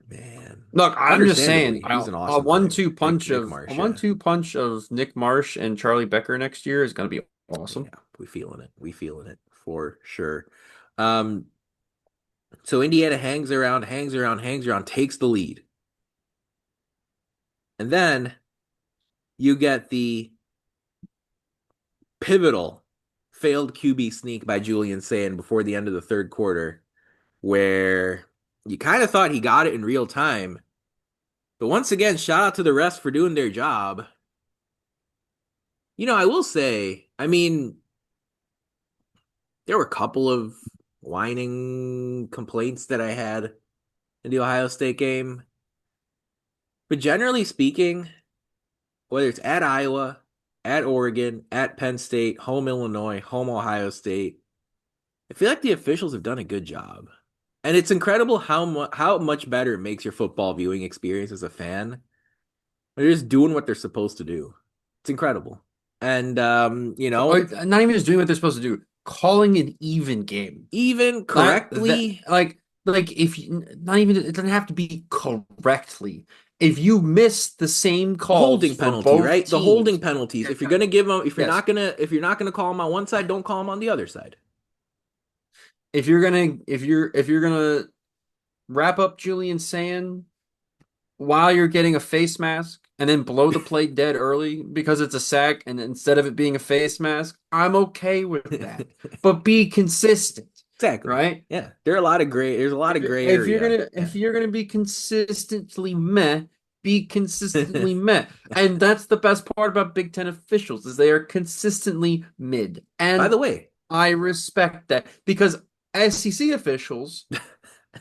A: Man,
B: Look, I'm just saying,
A: understandably, he's an
B: a
A: awesome player.
B: one-two punch
A: Nick
B: of a
A: Marsh, yeah.
B: one-two punch of Nick Marsh and Charlie Becker next year is going to be
A: Yeah,
B: awesome.
A: we feeling it. We feeling it for sure. Um, so Indiana hangs around, hangs around, hangs around, takes the lead. And then you get the pivotal failed QB sneak by Julian Sand before the end of the third quarter, where you kind of thought he got it in real time. But once again, shout out to the rest for doing their job. I will say, I mean, there were a couple of whining complaints that I had in the Ohio State game. But generally speaking, whether it's at Iowa, at Oregon, at Penn State, home Illinois, home Ohio State, I feel like the officials have done a good job. And it's incredible how much better it makes your football viewing experience as a fan. They're just doing what they're supposed to do. It's incredible. And
B: Not even just doing what they're supposed to do, calling an even game.
A: even
B: That
A: correctly,
B: like if you, not even it doesn't have to be correctly. If you miss the same calls
A: holding
B: for
A: penalty,
B: both
A: right? The holding
B: teams,
A: penalties.
B: yeah,
A: If you're gonna give them,
B: yes.
A: if you're not gonna call them on one side, don't call them on the other side.
B: If you're gonna wrap up Julian Sand while you're getting a face mask and then blow the play dead early because it's a sack and instead of it being a face mask, I'm okay with that. But be consistent,
A: Exactly.
B: right?
A: Yeah. There's a lot of gray area. Yeah.
B: If you're gonna be consistently meh, be consistently meh. And that's the best part about Big Ten officials is they are consistently mid.
A: By
B: And
A: the way,
B: I respect that because SEC officials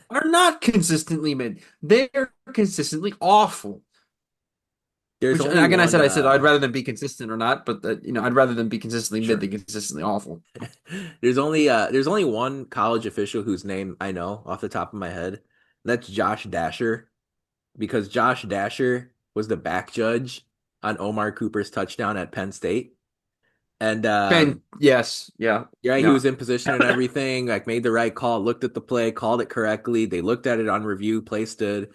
B: are not consistently mid. They're consistently awful.
A: there's
B: Which
A: only
B: again,
A: one
B: I said I'd rather than be consistent or not, but I'd rather than be consistently mid
A: sure.
B: than consistently awful.
A: There's only one college official whose name I know off the top of my head. That's Josh Dasher, because Josh Dasher was the back judge on Omar Cooper's touchdown at Penn State. And
B: And yes, yeah,
A: yeah, he
B: yeah.
A: was in position and everything, like made the right call, looked at the play, called it correctly. They looked at it on review, play stood.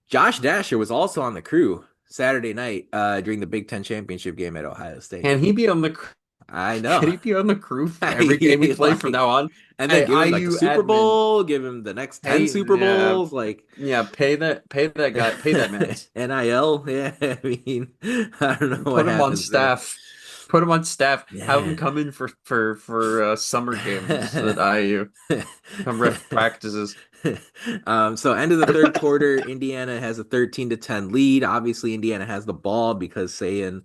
A: Josh Dasher was also on the crew Saturday night during the Big Ten championship game at Ohio State.
B: Can he be on the
A: I
B: can
A: know.
B: he be on the crew for every game we play from
A: Like,
B: now on?
A: and then
B: Hey,
A: give him like the
B: IU
A: Super
B: admin,
A: Bowl, give him the next 10
B: pay
A: Super
B: yeah,
A: Bowls, like
B: yeah, pay that guy, pay that man.
A: NIL. Yeah, I mean, I don't know what
B: Put him on
A: happens there.
B: staff. Put him on staff. Have him
A: Man.
B: come in for summer games at IU. Come ref practices.
A: So end of the third quarter, Indiana has a 13-10 lead. Obviously, Indiana has the ball because Sayan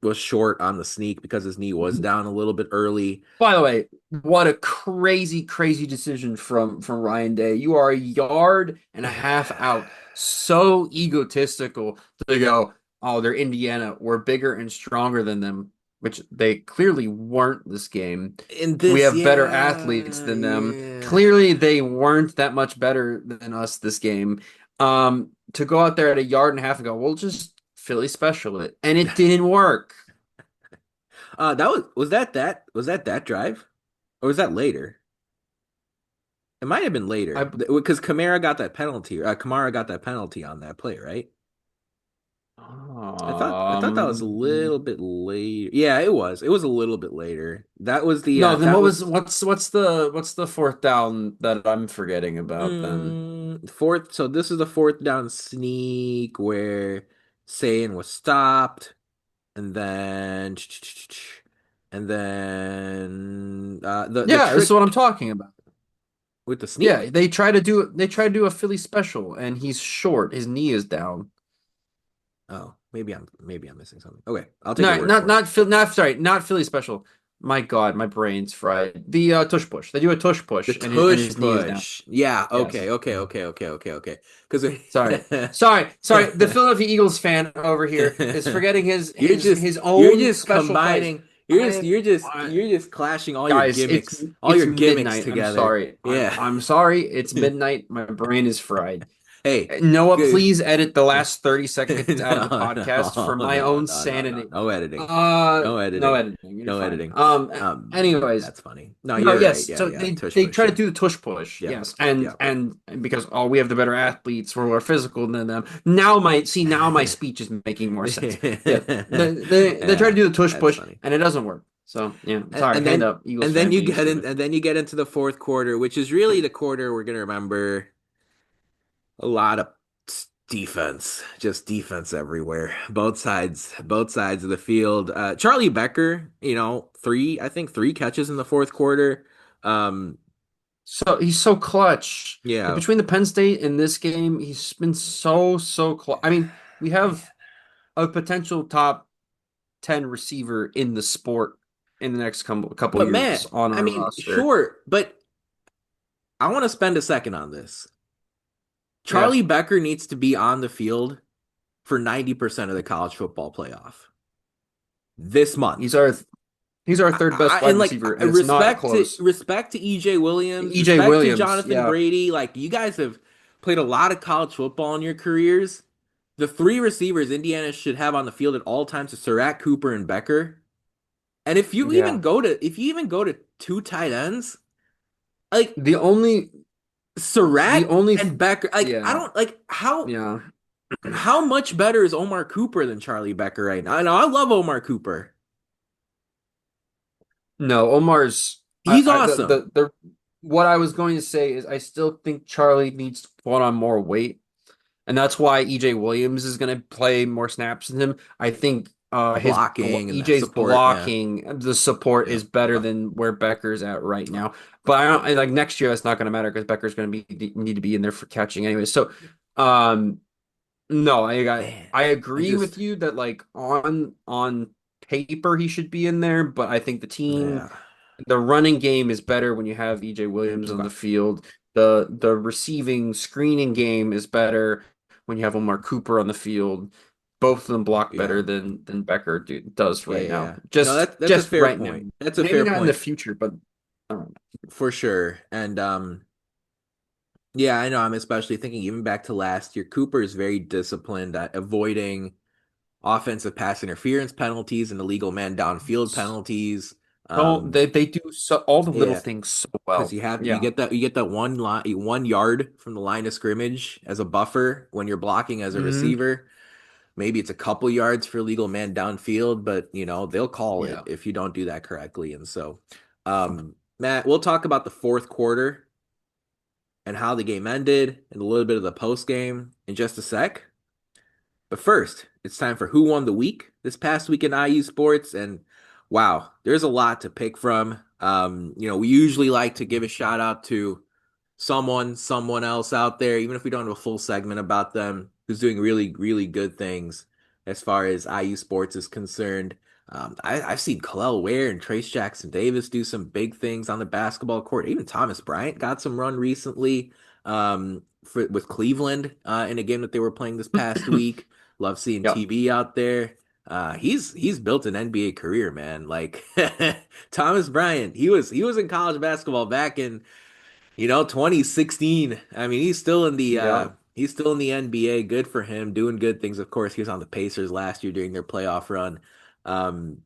A: was short on the sneak because his knee was down a little bit early.
B: By the way, what a crazy, crazy decision from Ryan Day. You are a yard and a half out. So egotistical to go, oh, they're Indiana. We're bigger and stronger than them, which they clearly weren't this game.
A: In
B: We
A: this,
B: have better athletes
A: yeah,
B: than them.
A: yeah.
B: Clearly, they weren't that much better than us this game. To go out there at a yard and a half and go, we'll just Philly special it. And it didn't work.
A: That was that drive, or was that later? It might have been later
B: I
A: because Kamara got that penalty. Kamara got that penalty on that play, right? I thought that was a little bit later. Yeah, it was. It was a little bit later. That was the
B: no, then
A: that
B: what was
A: was
B: what's the fourth down that I'm forgetting about then?
A: fourth. So this is the fourth down sneak where Sayin was stopped, and then the
B: Yeah, this is what I'm
A: trick
B: talking about.
A: with the
B: Yeah,
A: sneak.
B: they try to do a Philly special and he's short. His knee is down.
A: Oh, maybe I'm missing something. Okay, I'll take your
B: No,
A: word for it.
B: not Philly special. My God, my brain's fried. The tush push. They do a tush
A: The
B: push, and
A: tush
B: his knee is down.
A: push. Yeah.
B: Yes.
A: Okay. Okay. Okay. Okay. Okay. Okay. Because
B: Sorry. The Philadelphia Eagles fan over here is forgetting
A: you're just
B: his
A: you're
B: own
A: just
B: special plays.
A: combining. You're just
B: I,
A: you're just
B: I
A: you're just clashing
B: guys,
A: all
B: it's
A: your gimmicks
B: midnight. I'm
A: together.
B: sorry.
A: Yeah.
B: I'm sorry. It's midnight. My brain is fried.
A: Hey.
B: Noah,
A: Good.
B: please edit the last 30 seconds out of the
A: No.
B: podcast for
A: No.
B: my
A: No.
B: own
A: No. No. No.
B: sanity.
A: No editing. No
B: No
A: editing.
B: editing. You're
A: No
B: fine.
A: editing.
B: Anyways,
A: That's funny. No,
B: no,
A: you're right.
B: yes.
A: Yeah.
B: So
A: Yeah. Tush
B: they
A: push.
B: try to
A: Yeah.
B: do the tush push,
A: Yeah.
B: yes,
A: Yeah.
B: and because we have the better athletes, we're more physical than them. Now my speech is making more sense. Yeah, they try to
A: Yeah.
B: do the tush
A: That's
B: push
A: funny.
B: and it doesn't work. So yeah,
A: and,
B: sorry,
A: and
B: hand
A: then
B: up, Eagles fan being stupid.
A: and then you get into the fourth quarter, which is really the quarter we're gonna remember a lot of defense, just defense everywhere, both sides of the field. Charlie Becker, I think three catches in the fourth quarter. Um,
B: So he's so clutch.
A: yeah,
B: Between the Penn State and this game, he's been so clutch. I mean, we
A: man,
B: have a potential top 10 receiver in the sport in the next couple
A: but
B: years
A: man,
B: on
A: I
B: our
A: mean,
B: roster.
A: sure, but I want to spend a second on this.
B: Yeah,
A: Charlie Becker needs to be on the field for 90% of the college football playoff this month.
B: he's our he's our third best wide
A: And like
B: receiver, and it's not close.
A: respect to EJ Williams,
B: EJ
A: respect to
B: Williams,
A: Jonathan
B: yeah,
A: Brady. Like you guys have played a lot of college football in your careers. The three receivers Indiana should have on the field at all times are Surratt, Cooper, and Becker. And
B: yeah.
A: if you even go to two tight ends, like
B: The only the
A: Surratt
B: only
A: and Becker, like I
B: yeah,
A: don't like
B: yeah.
A: how much better is Omar Cooper than Charlie Becker right now? I know I love Omar Cooper.
B: No, Omar's
A: He's awesome.
B: the what I was going to say is I still think Charlie needs to put on more weight. And that's why EJ Williams is going to play more snaps than him. I think
A: The blocking and the
B: EJ's
A: support, yeah.
B: blocking, the support
A: Yep.
B: is better than where Becker's at right now. But like next year that's not going to matter because Becker's going to be need to be in there for catching anyway. So, um, no,
A: Man,
B: I
A: I
B: agree with
A: just
B: you that like on paper he should be in there, but I think
A: yeah.
B: the running game is better when you have EJ Williams on
A: Okay.
B: the field. The receiving screening game is better when you have Omar Cooper on the field. Both of them block
A: Yeah.
B: better than Becker does
A: Yeah,
B: right
A: yeah,
B: now.
A: yeah. No, that's a
B: Just
A: fair
B: right now.
A: point. That's a
B: Maybe
A: fair
B: not in the
A: point
B: future, but I don't
A: for sure. And yeah, I know I'm especially thinking even back to last year, Cooper is very disciplined at avoiding offensive pass interference penalties and illegal man downfield
B: know.
A: penalties.
B: So
A: Um,
B: they do all the little
A: yeah,
B: things so
A: because
B: well. Yeah.
A: you get that 1 yard from the line of scrimmage as a buffer when you're blocking as a
B: Hmm.
A: receiver. Maybe it's a couple yards for legal man downfield, but they'll call it
B: Yeah.
A: if you don't do that correctly. And so, Matt, we'll talk about the fourth quarter and how the game ended and a little bit of the post game in just a sec. But first, it's time for Who Won the Week this past week in IU sports. And wow, there's a lot to pick from. We usually like to give a shout out to someone else out there, even if we don't have a full segment about them, who's doing really, really good things as far as IU sports is concerned. I've seen Kalel Ware and Trace Jackson Davis do some big things on the basketball court. Even Thomas Bryant got some run recently with Cleveland in a game that they were playing this past week. Love seeing
B: Yep.
A: TB out there. He's built an NBA career, man. Like Thomas Bryant, he was in college basketball back in 2016. I mean,
B: Yeah.
A: he's still in the NBA. Good for him, doing good things. Of course, he was on the Pacers last year during their playoff run. Um,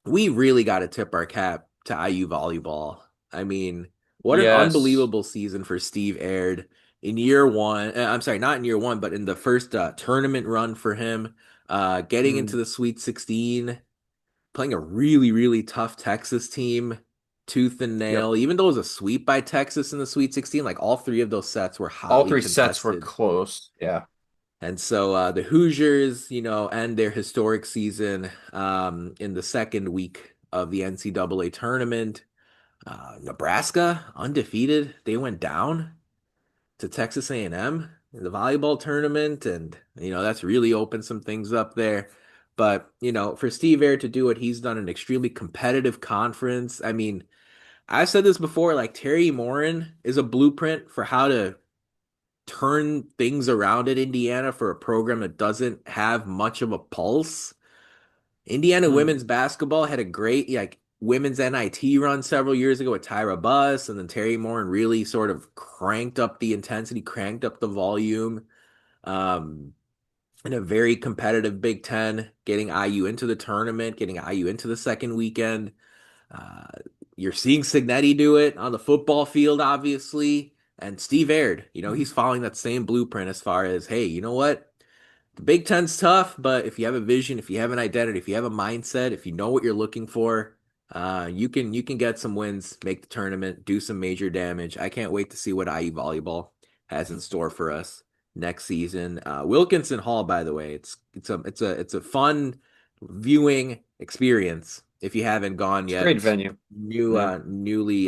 A: we really got to tip our cap to IU volleyball. I mean, what an
B: Yes.
A: unbelievable season for Steve Aird in year one. I'm sorry, not in year one, but in the first tournament run for him. Getting into
B: Mm.
A: the Sweet 16, playing a really, really tough Texas team, tooth and
B: Yep.
A: nail. Even though it was a sweep by Texas in the Sweet 16, like all three of those sets were
B: All
A: hotly
B: three sets were
A: contested.
B: close. Yeah.
A: And so the Hoosiers, end their historic season in the second week of the NCAA tournament. Nebraska, undefeated, they went down to Texas A&M. in the volleyball tournament, and that's really opened some things up there. But for Steve Air to do what he's done, an extremely competitive conference. I mean, I've said this before, like Terry Morin is a blueprint for how to turn things around at Indiana for a program that doesn't have much of a pulse. Indiana
B: Hmm.
A: women's basketball had a great like women's NIT run several years ago with Tyra Buss, and then Terry Moore really sort of cranked up the intensity, cranked up the volume. Um, in a very competitive Big Ten, getting IU into the tournament, getting IU into the second weekend. Uh, you're seeing Cignetti do it on the football field, obviously, and Steve Aird. He's following that same blueprint as far as, hey, you know what? The Big Ten's tough, but if you have a vision, if you have an identity, if you have a mindset, if you know what you're looking for, you can get some wins, make the tournament, do some major damage. I can't wait to see what IU volleyball has in store for us next season. Wilkinson Hall, by the way, it's a fun viewing experience if you haven't gone
B: It's a great
A: yet.
B: venue.
A: New,
B: Yeah.
A: newly,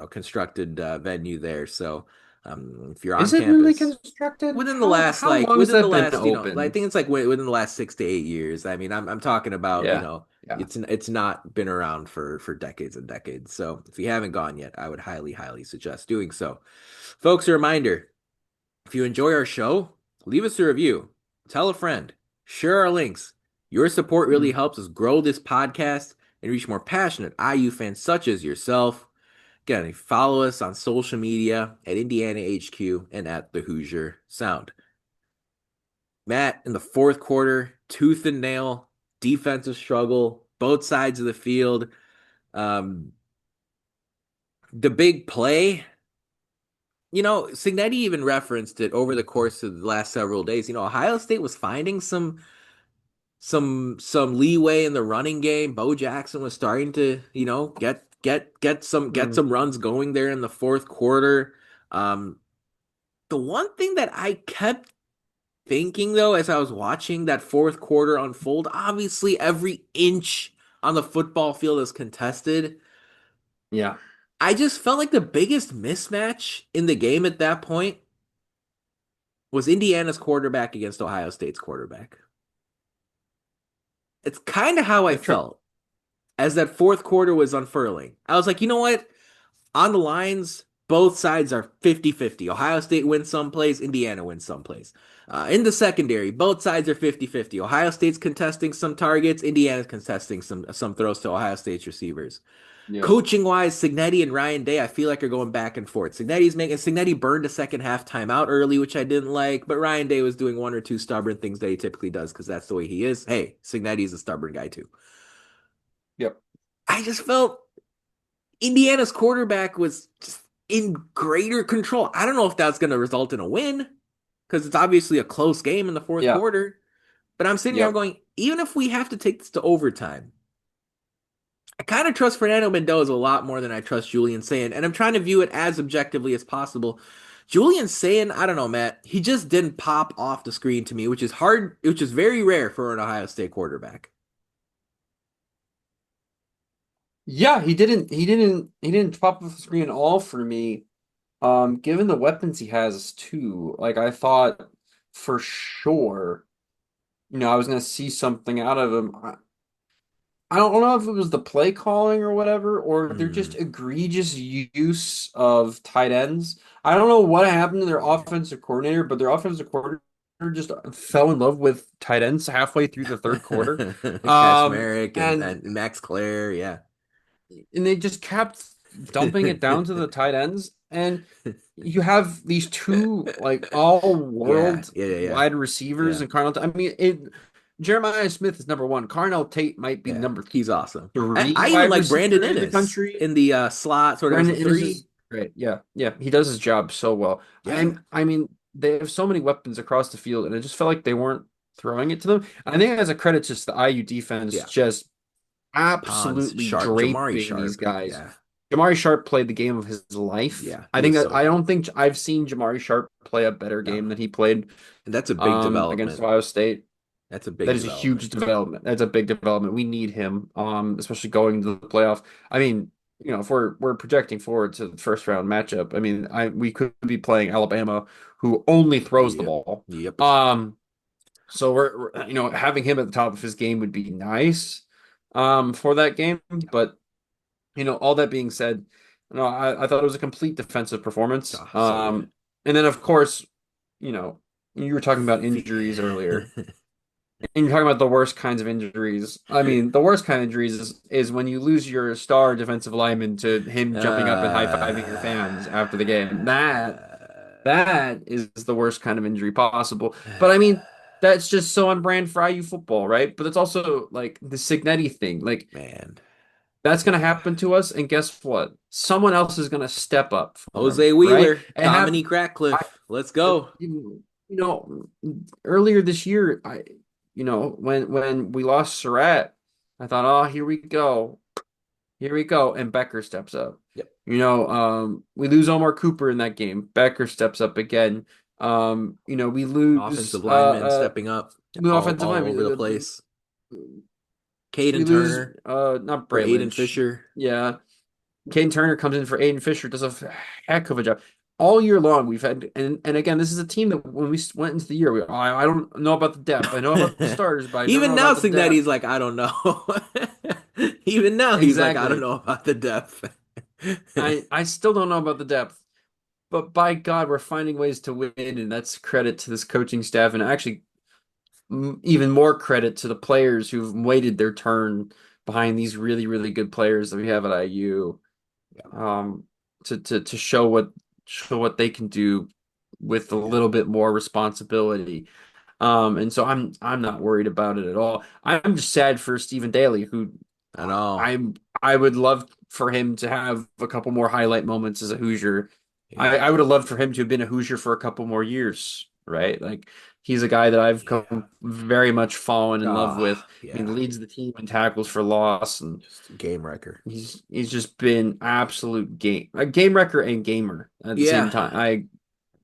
A: constructed venue there. So, if you're on
B: Is it newly
A: campus
B: constructed?
A: within the
B: How
A: last
B: how
A: like
B: long has
A: within the
B: that been
A: last I
B: open?
A: think it's like within the last 6 to 8 years. I mean, I'm talking about
B: Yeah. Yeah.
A: it's not been around for decades and decades. So if you haven't gone yet, I would highly suggest doing so. Folks, a reminder: if you enjoy our show, leave us a review, tell a friend, share our links. Your support really
B: Mhm.
A: helps us grow this podcast and reach more passionate IU fans such as yourself. Again, follow us on social media at Indiana HQ and at the Hoosier Sound. Matt, in the fourth quarter, tooth and nail, defensive struggle, both sides of the field. Um, the big play, Cignetti even referenced it over the course of the last several days. Ohio State was finding some leeway in the running game. Bo Jackson was starting to, get
B: Mhm.
A: some runs going there in the fourth quarter. Um, the one thing that I kept thinking though, as I was watching that fourth quarter unfold, obviously every inch on the football field is contested.
B: Yeah.
A: I just felt like the biggest mismatch in the game at that point was Indiana's quarterback against Ohio State's quarterback. It's kind of how I
B: Yeah, true.
A: felt as that fourth quarter was unfurling. I was like, you know what? On the lines, both sides are 50-50. Ohio State wins some plays, Indiana wins some plays. In the secondary, both sides are 50-50. Ohio State's contesting some targets, Indiana's contesting some throws to Ohio State's receivers.
B: Yep.
A: Coaching wise, Cignetti and Ryan Day, I feel like are going back and forth. Cignetti burned a second half timeout early, which I didn't like, but Ryan Day was doing one or two stubborn things that he typically does because that's the way he is. Hey, Cignetti's a stubborn guy too.
B: Yep.
A: I just felt Indiana's quarterback was just in greater control. I don't know if that's going to result in a win because it's obviously a close game in the fourth
B: Yeah.
A: quarter. But I'm sitting here, I'm
B: Yep.
A: going, even if we have to take this to overtime, I kind of trust Fernando Mendoza a lot more than I trust Julian Sayin. And I'm trying to view it as objectively as possible. Julian Sayin, I don't know, Matt, he just didn't pop off the screen to me, which is hard, which is very rare for an Ohio State quarterback.
B: Yeah, he didn't pop off the screen at all for me. Given the weapons he has too, like I thought for sure, I was gonna see something out of him. I don't know if it was the play calling or whatever, or they're just
A: Hmm.
B: egregious use of tight ends. I don't know what happened to their offensive coordinator, but their offensive coordinator just fell in love with tight ends halfway through the third quarter.
A: Kashmerick
B: And
A: and Max Clare, yeah.
B: they just kept dumping it down to the tight ends, and you have these two like all
A: Yeah,
B: world
A: yeah, yeah, yeah.
B: wide receivers
A: Yeah,
B: and Carnell. I mean, it. Jeremiah Smith is number one. Carnell Tate might be
A: yeah.
B: number
A: He's awesome. I
B: three
A: even
B: wide
A: like Brandon
B: receiver in the
A: Innes
B: country.
A: in the slot, sort of as a
B: Brandon Innes
A: three.
B: is great. Yeah, yeah, he does his job so well.
A: Yeah.
B: I mean, they have so many weapons across the field, and it just felt like they weren't throwing it to them. I think as a credit just the IU defense
A: Yeah.
B: just
A: Pons,
B: absolutely
A: Sharp, Jamari
B: draping these
A: Sharp.
B: guys.
A: Yeah.
B: Jamari Sharp played the game of his life.
A: Yeah.
B: I
A: He
B: think
A: was
B: that
A: so
B: I
A: good.
B: don't think I've seen Jamari Sharp play a better
A: No.
B: game than he played
A: And that's a big
B: against
A: development.
B: Ohio State.
A: That's a
B: That
A: big
B: is a
A: development.
B: huge development. That's a big development. We need him, especially going to the playoff. I mean, if we're projecting forward to the first round matchup, I mean, I we could be playing Alabama, who only throws the
A: Yep.
B: ball.
A: Yep.
B: So having him at the top of his game would be nice, for that game. But all that being said, I thought it was a complete defensive performance.
A: Oh, so good.
B: And then of course, you know, you were talking about injuries earlier. And you're talking about the worst kinds of injuries. I mean, the worst kind of injuries is when you lose your star defensive lineman to him jumping up and high-fiving your fans after the game. That is the worst kind of injury possible. But I mean, that's just so on brand for IU football, right? But it's also like the Cignetti thing. Like
A: Man.
B: that's going to happen to us, and guess what? Someone else is going to step up for him,
A: Jose
B: right?
A: Wheeler,
B: And have
A: Dominique
B: I,
A: Ratcliffe. Let's go.
B: you know, earlier this year, when we lost Surratt, I thought, oh, here we go, and Becker steps up.
A: Yep.
B: We lose Omar Cooper in that game. Becker steps up again. We lose
A: Offensive lineman stepping up
B: the offensive
A: all over the
B: line.
A: place.
B: We
A: Caden
B: lose
A: Turner
B: not
A: for
B: Bray
A: Aiden
B: Lynch.
A: Fisher.
B: Yeah. Caden Turner comes in for Aiden Fisher, does a heck of a job. All year long, we've had, and again, this is a team that when we went into the year, I don't know about the depth. I know about the starters, but I don't know
A: Even now,
B: about the
A: Signetti's
B: depth.
A: like, I don't know. Even now, he's like, I don't
B: Exactly.
A: know about the depth.
B: I still don't know about the depth, but by God, we're finding ways to win, and that's credit to this coaching staff, and actually even more credit to the players who've waited their turn behind these really, really good players that we have at IU. um, to show what they can do with a
A: Yeah,
B: little bit more responsibility. And so I'm not worried about it at all. I'm just sad for Stephen Daly, who
A: I know.
B: I would love for him to have a couple more highlight moments as a Hoosier. I
A: Yeah,
B: would have loved for him to have been a Hoosier for a couple more years, right? Like he's a guy that I've
A: yeah.
B: come very much fallen in love with. I
A: Yeah.
B: mean, leads the team in tackles for loss, and
A: Just game wrecker.
B: he's just been absolute a game wrecker and gamer at the same
A: Yeah.
B: time. I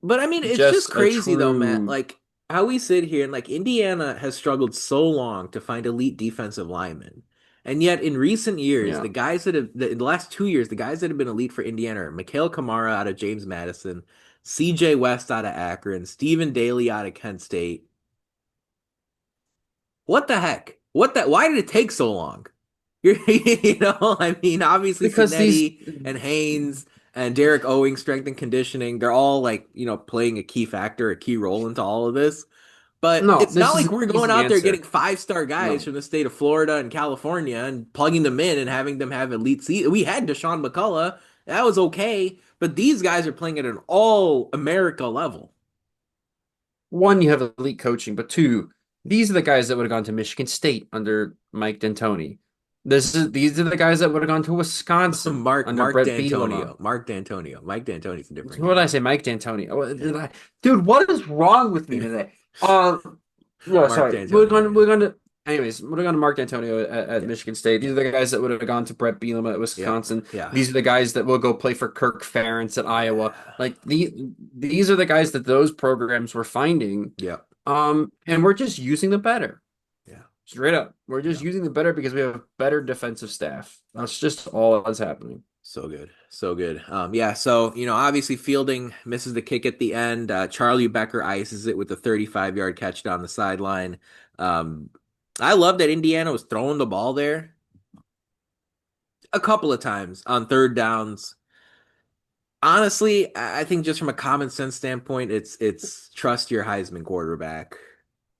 A: But I mean, it's just
B: just a
A: crazy though, Matt.
B: true
A: Like how we sit here and like Indiana has struggled so long to find elite defensive linemen. And yet in recent years,
B: yeah.
A: in the last 2 years, the guys that have been elite for Indiana are Mikhail Kamara out of James Madison, CJ West out of Akron, Stephen Daly out of Kent State. What the heck? Why did it take so long? I mean, obviously
B: Because these
A: Signetti and Haynes and Derek Owing, strength and conditioning, they're all like, playing a key factor, a key role into all of this. But
B: no,
A: it's not
B: this is
A: like
B: an
A: we're going
B: easy
A: out there getting
B: answer.
A: five-star guys
B: No.
A: from the state of Florida and California and plugging them in and having them have elite season. We had Deshaun McCullough. That was okay. But these guys are playing at an all America level.
B: One, you have elite coaching, but two, these are the guys that would have gone to Michigan State under Mike D'Antoni. These are the guys that would have gone to Wisconsin under
A: Mark
B: Brett Bielema.
A: D'Antonio. Mark D'Antonio. Mike D'Antoni's a different
B: What did I
A: guy.
B: say? Mike D'Antoni. Oh,
A: Yeah.
B: dude, what is wrong with me today? No,
A: Mark
B: sorry.
A: D'Antonio, yeah.
B: Anyways, we're going to Mark D'Antonio at
A: Yeah.
B: Michigan State. These
A: Yeah.
B: are the guys that would have gone to Brett Bielema at
A: Yeah.
B: Wisconsin.
A: Yeah.
B: These are the guys that will go play for Kirk Ferentz at Iowa.
A: Yeah.
B: Like these are the guys that those programs were finding.
A: Yeah.
B: And we're just using them better.
A: Yeah.
B: Straight up. We're just
A: Yeah.
B: using them better because we have better defensive staff. That's just all that's happening.
A: So good. So good. Yeah, so, obviously Fielding misses the kick at the end. Charlie Becker ices it with a 35-yard catch down the sideline. Um, I love that Indiana was throwing the ball there a couple of times on third downs. Honestly, I think just from a common sense standpoint, it's trust your Heisman quarterback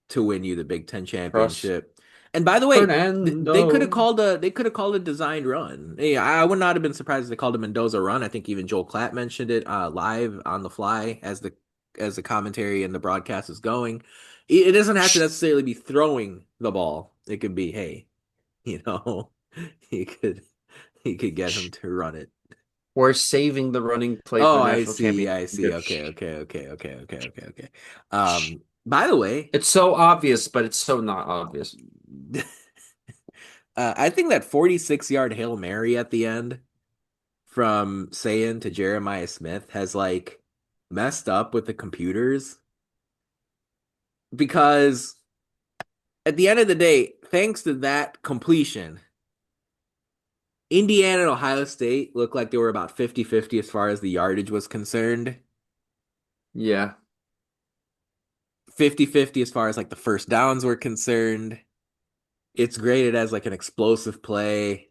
A: to win you the Big Ten
B: Trust
A: championship. And by the way,
B: Fernando.
A: they could have called a designed run. Yeah, I would not have been surprised if they called a Mendoza run. I think even Joel Klatt mentioned it live on the fly as the commentary and the broadcast is going. It doesn't have to necessarily be throwing the ball. It could be, hey, you know, he could he could get him to run it.
B: We're saving the running play for
A: Oh,
B: the
A: I
B: national
A: see. I see.
B: championship.
A: Okay, okay, okay, okay, okay, okay, okay. By the way,
B: It's so obvious, but it's so not obvious.
A: I think that 46-yard Hail Mary at the end from Sayin to Jeremiah Smith has like messed up with the computers because at the end of the day, thanks to that completion, Indiana and Ohio State looked like they were about 50-50 as far as the yardage was concerned.
B: Yeah,
A: 50-50 as far as like the first downs were concerned. It's graded as like an explosive play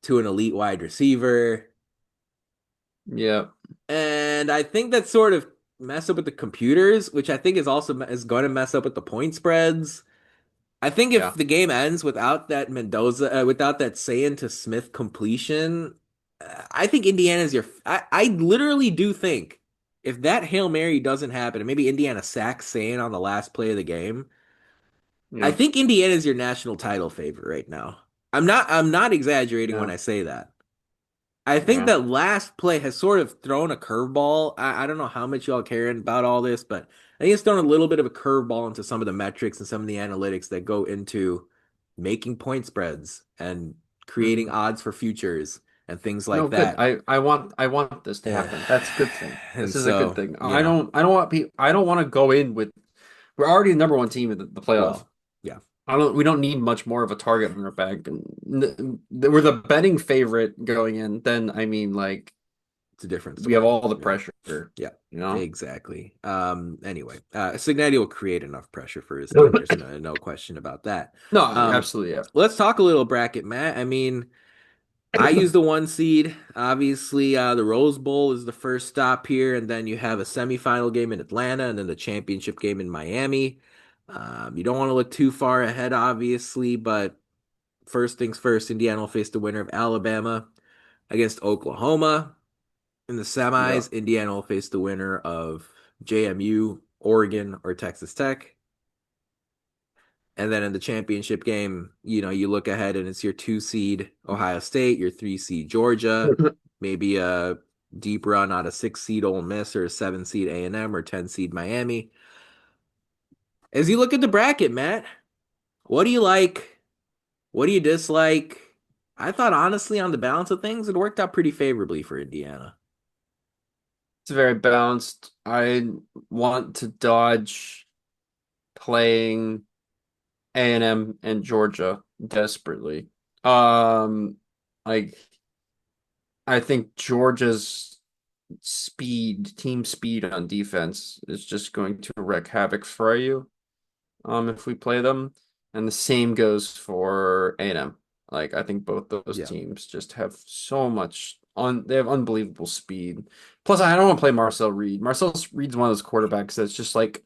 A: to an elite wide receiver.
B: yeah,
A: And I think that sort of mess up with the computers, which I think is also is going to mess up with the point spreads. I think if
B: yeah.
A: the game ends without that Mendoza, without that Sayin to Smith completion, I think Indiana's your. I literally do think if that Hail Mary doesn't happen, and maybe Indiana sacks Sayin on the last play of the game, I
B: Yeah,
A: think Indiana's your national title favorite right now. I'm not exaggerating when
B: yeah,
A: I say that. I think
B: yeah.
A: that last play has sort of thrown a curveball. I don't know how much y'all care about all this, but I think it's thrown a little bit of a curveball into some of the metrics and some of the analytics that go into making point spreads and creating
B: Mhm.
A: odds for futures and things
B: No,
A: like
B: good.
A: that.
B: I want this to happen. That's a good thing.
A: And
B: This is a good
A: so,
B: thing.
A: you know,
B: I don't want to go in with we're already the number one team in the playoff.
A: well, yeah,
B: We don't need much more of a target on our back. We're the betting favorite going in. Then I mean, like
A: it's a different
B: we have
A: story.
B: all the
A: Yeah.
B: pressure,
A: Yeah,
B: you know?
A: exactly. Anyway, Cignetti will create enough pressure for his team. There's no question about that.
B: No,
A: Um,
B: absolutely, yeah.
A: let's talk a little bracket, Matt. I mean, I use the one seed. Obviously, the Rose Bowl is the first stop here, and then you have a semifinal game in Atlanta, and then the championship game in Miami. You don't want to look too far ahead, obviously, but first things first, Indiana will face the winner of Alabama against Oklahoma. In the
B: Yeah.
A: semis, Indiana will face the winner of JMU, Oregon, or Texas Tech. And then in the championship game, you look ahead and it's your two seed Ohio State, your three seed Georgia, maybe a deep run out of six seed Ole Miss or a seven seed A&M or 10 seed Miami. As you look at the bracket, Matt, what do you like? What do you dislike? I thought honestly, on the balance of things, it worked out pretty favorably for Indiana.
B: It's very balanced. I want to dodge playing A&M and Georgia desperately. Um, like I think Georgia's team speed on defense is just going to wreak havoc for you. If we play them. And the same goes for A&M. Like I think both those
A: Yeah.
B: teams just have so much on they have unbelievable speed. Plus I don't want to play Marcel Reed. Marcel Reed's one of those quarterbacks that's just like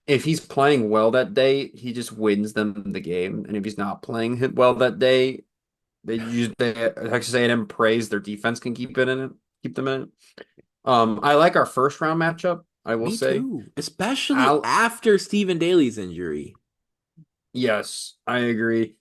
B: if he's playing well that day, he just wins them the game. And if he's not playing well that day, they Texas A&M praise their defense can keep them in it. I like our first round matchup, I will
A: Me
B: say.
A: too, especially
B: Al
A: after Stephen Daly's injury.
B: Yes, I agree.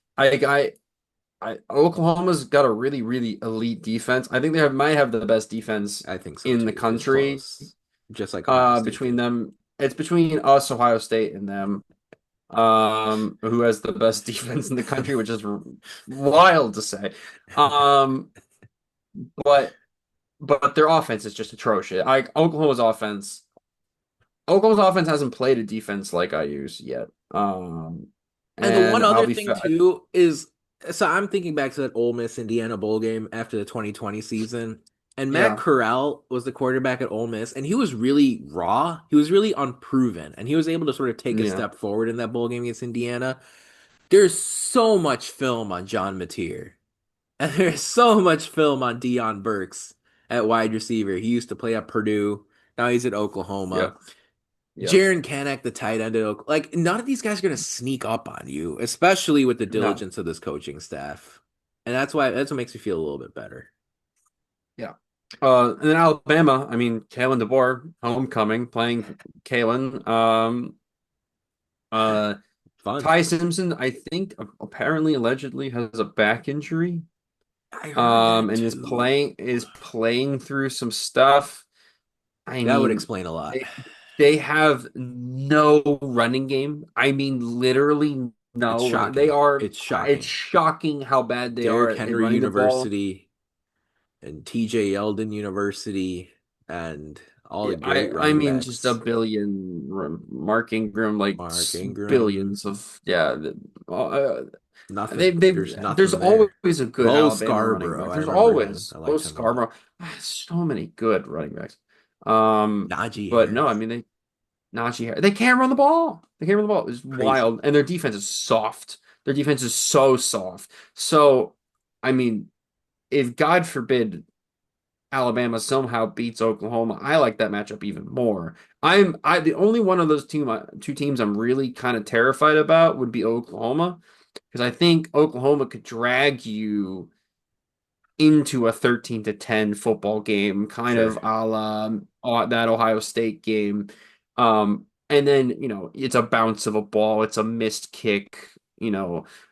B: Oklahoma's got a really, really elite defense. I think might have the best defense
A: I think so
B: in the
A: too. It's
B: country.
A: close, just like Ohio State
B: Between
A: too.
B: them, it's between us, Ohio State, and them. Who has the best defense in the country, which is wild to say. Um, but their offense is just atrocious. Oklahoma's offense hasn't played a defense like IU's yet.
A: And the one
B: And I'll
A: other
B: be
A: thing
B: fa
A: too is, so I'm thinking back to that Ole Miss Indiana bowl game after the 2020 season, and Matt
B: yeah,
A: Corral was the quarterback at Ole Miss, and he was really raw. He was really unproven, and he was able to sort of take a
B: yeah,
A: step forward in that bowl game against Indiana. There's so much film on John Mateer, and there's so much film on Deion Burks at wide receiver. He used to play at Purdue. Now he's at
B: yeah,
A: Oklahoma.
B: yeah.
A: Jaron Kanak, the tight end, like none of these guys are going to sneak up on you, especially with the
B: No.
A: diligence of this coaching staff, and that's what makes me feel a little bit better.
B: Yeah. And then Alabama, I mean, Kalen DeBoer, homecoming, playing Kalen. Uh,
A: Fun.
B: Ty Simpson, I think, apparently, allegedly has a back injury.
A: I heard that
B: And
A: too.
B: is playing through some stuff. I
A: That would
B: mean,
A: explain a lot.
B: they, they have no running game. I mean, literally
A: It's
B: no. They
A: shocking.
B: are.
A: It's
B: It's
A: shocking.
B: shocking how bad they are
A: Derrick
B: at
A: Henry
B: running the ball.
A: University and TJ Yeldon University and all the
B: Yeah,
A: great
B: I
A: running
B: mean just a
A: backs.
B: billion Mark Ingram like
A: Mark Ingram.
B: billions of yeah
A: Nothing. There's
B: There's
A: nothing there.
B: always a good
A: Bo
B: Alabama running
A: Scarborough,
B: back.
A: I
B: There's
A: remember him.
B: always
A: I
B: Bo
A: liked him a lot.
B: Scarborough. So many good running backs.
A: Najee
B: But no, I
A: Harris.
B: mean they can't run the ball. They can't run the ball. It's
A: Crazy.
B: wild, and their defense is soft. Their defense is so soft. So, I mean, if God forbid Alabama somehow beats Oklahoma, I like that matchup even more. I the only one of those two teams I'm really kind of terrified about would be Oklahoma because I think Oklahoma could drag you into a 13-10 football game, kind
A: Sure.
B: of a la that Ohio State game. And then, it's a bounce of a ball, it's a missed kick,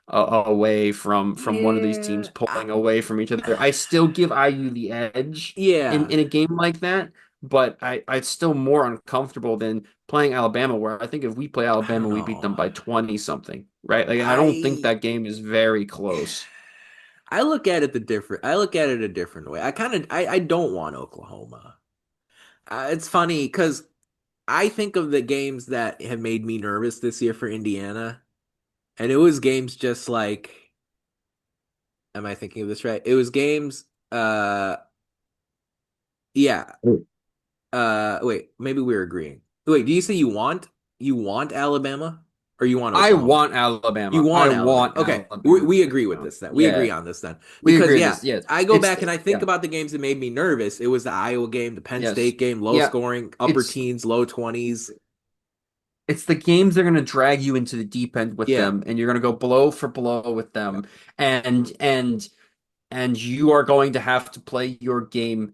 B: away from one of these teams
A: Yeah.
B: pulling away from each other. I still give IU the edge in,
A: Yeah.
B: in a game like that, but I'm still more uncomfortable than playing Alabama, where I think if we play
A: I don't
B: Alabama, we beat
A: know.
B: them by 20 something, right? Like, I don't think
A: I
B: that game is very close.
A: I look at it a different way. I don't want Oklahoma. It's funny because I think of the games that have made me nervous this year for Indiana, and it was games just like, am I thinking of this right? It was games, yeah. Wait, maybe we're agreeing. Wait, do you say you want Alabama or you want
B: I
A: Oklahoma?
B: want
A: You
B: Alabama. I
A: want Alabama.
B: want
A: Okay,
B: Alabama.
A: we agree with this then. We agree
B: Yeah,
A: on this then.
B: we
A: Because
B: agree on
A: yeah,
B: this. Yes,
A: I go
B: it's
A: back and I think
B: yeah,
A: about the games that made me nervous. It was the Iowa game, the Penn
B: yes,
A: State game, low
B: yeah.
A: scoring, upper
B: It's
A: teens, low 20s.
B: it's the games they're gonna drag you into the deep end with
A: Yeah.
B: them, and you're gonna go blow for blow with
A: Yeah.
B: them, and and and you are going to have to play your game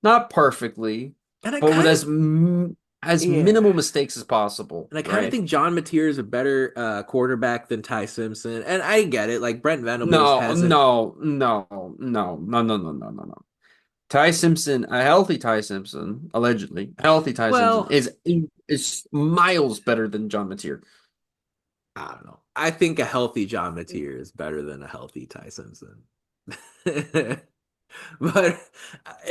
B: not perfectly,
A: And I
B: but with
A: kind of
B: as
A: yeah.
B: minimal mistakes as possible,
A: And I kind of
B: right?
A: think John Mateer is a better quarterback than Ty Simpson. And I get it. Like Brent Venables
B: No,
A: hasn't.
B: no, no, no, no, no, no, no, no, no. Ty Simpson, a healthy Ty Simpson, allegedly, a healthy Ty Simpson
A: Well,
B: is miles better than John Mateer.
A: I don't know. I think a healthy John Mateer is better than a healthy Ty Simpson. But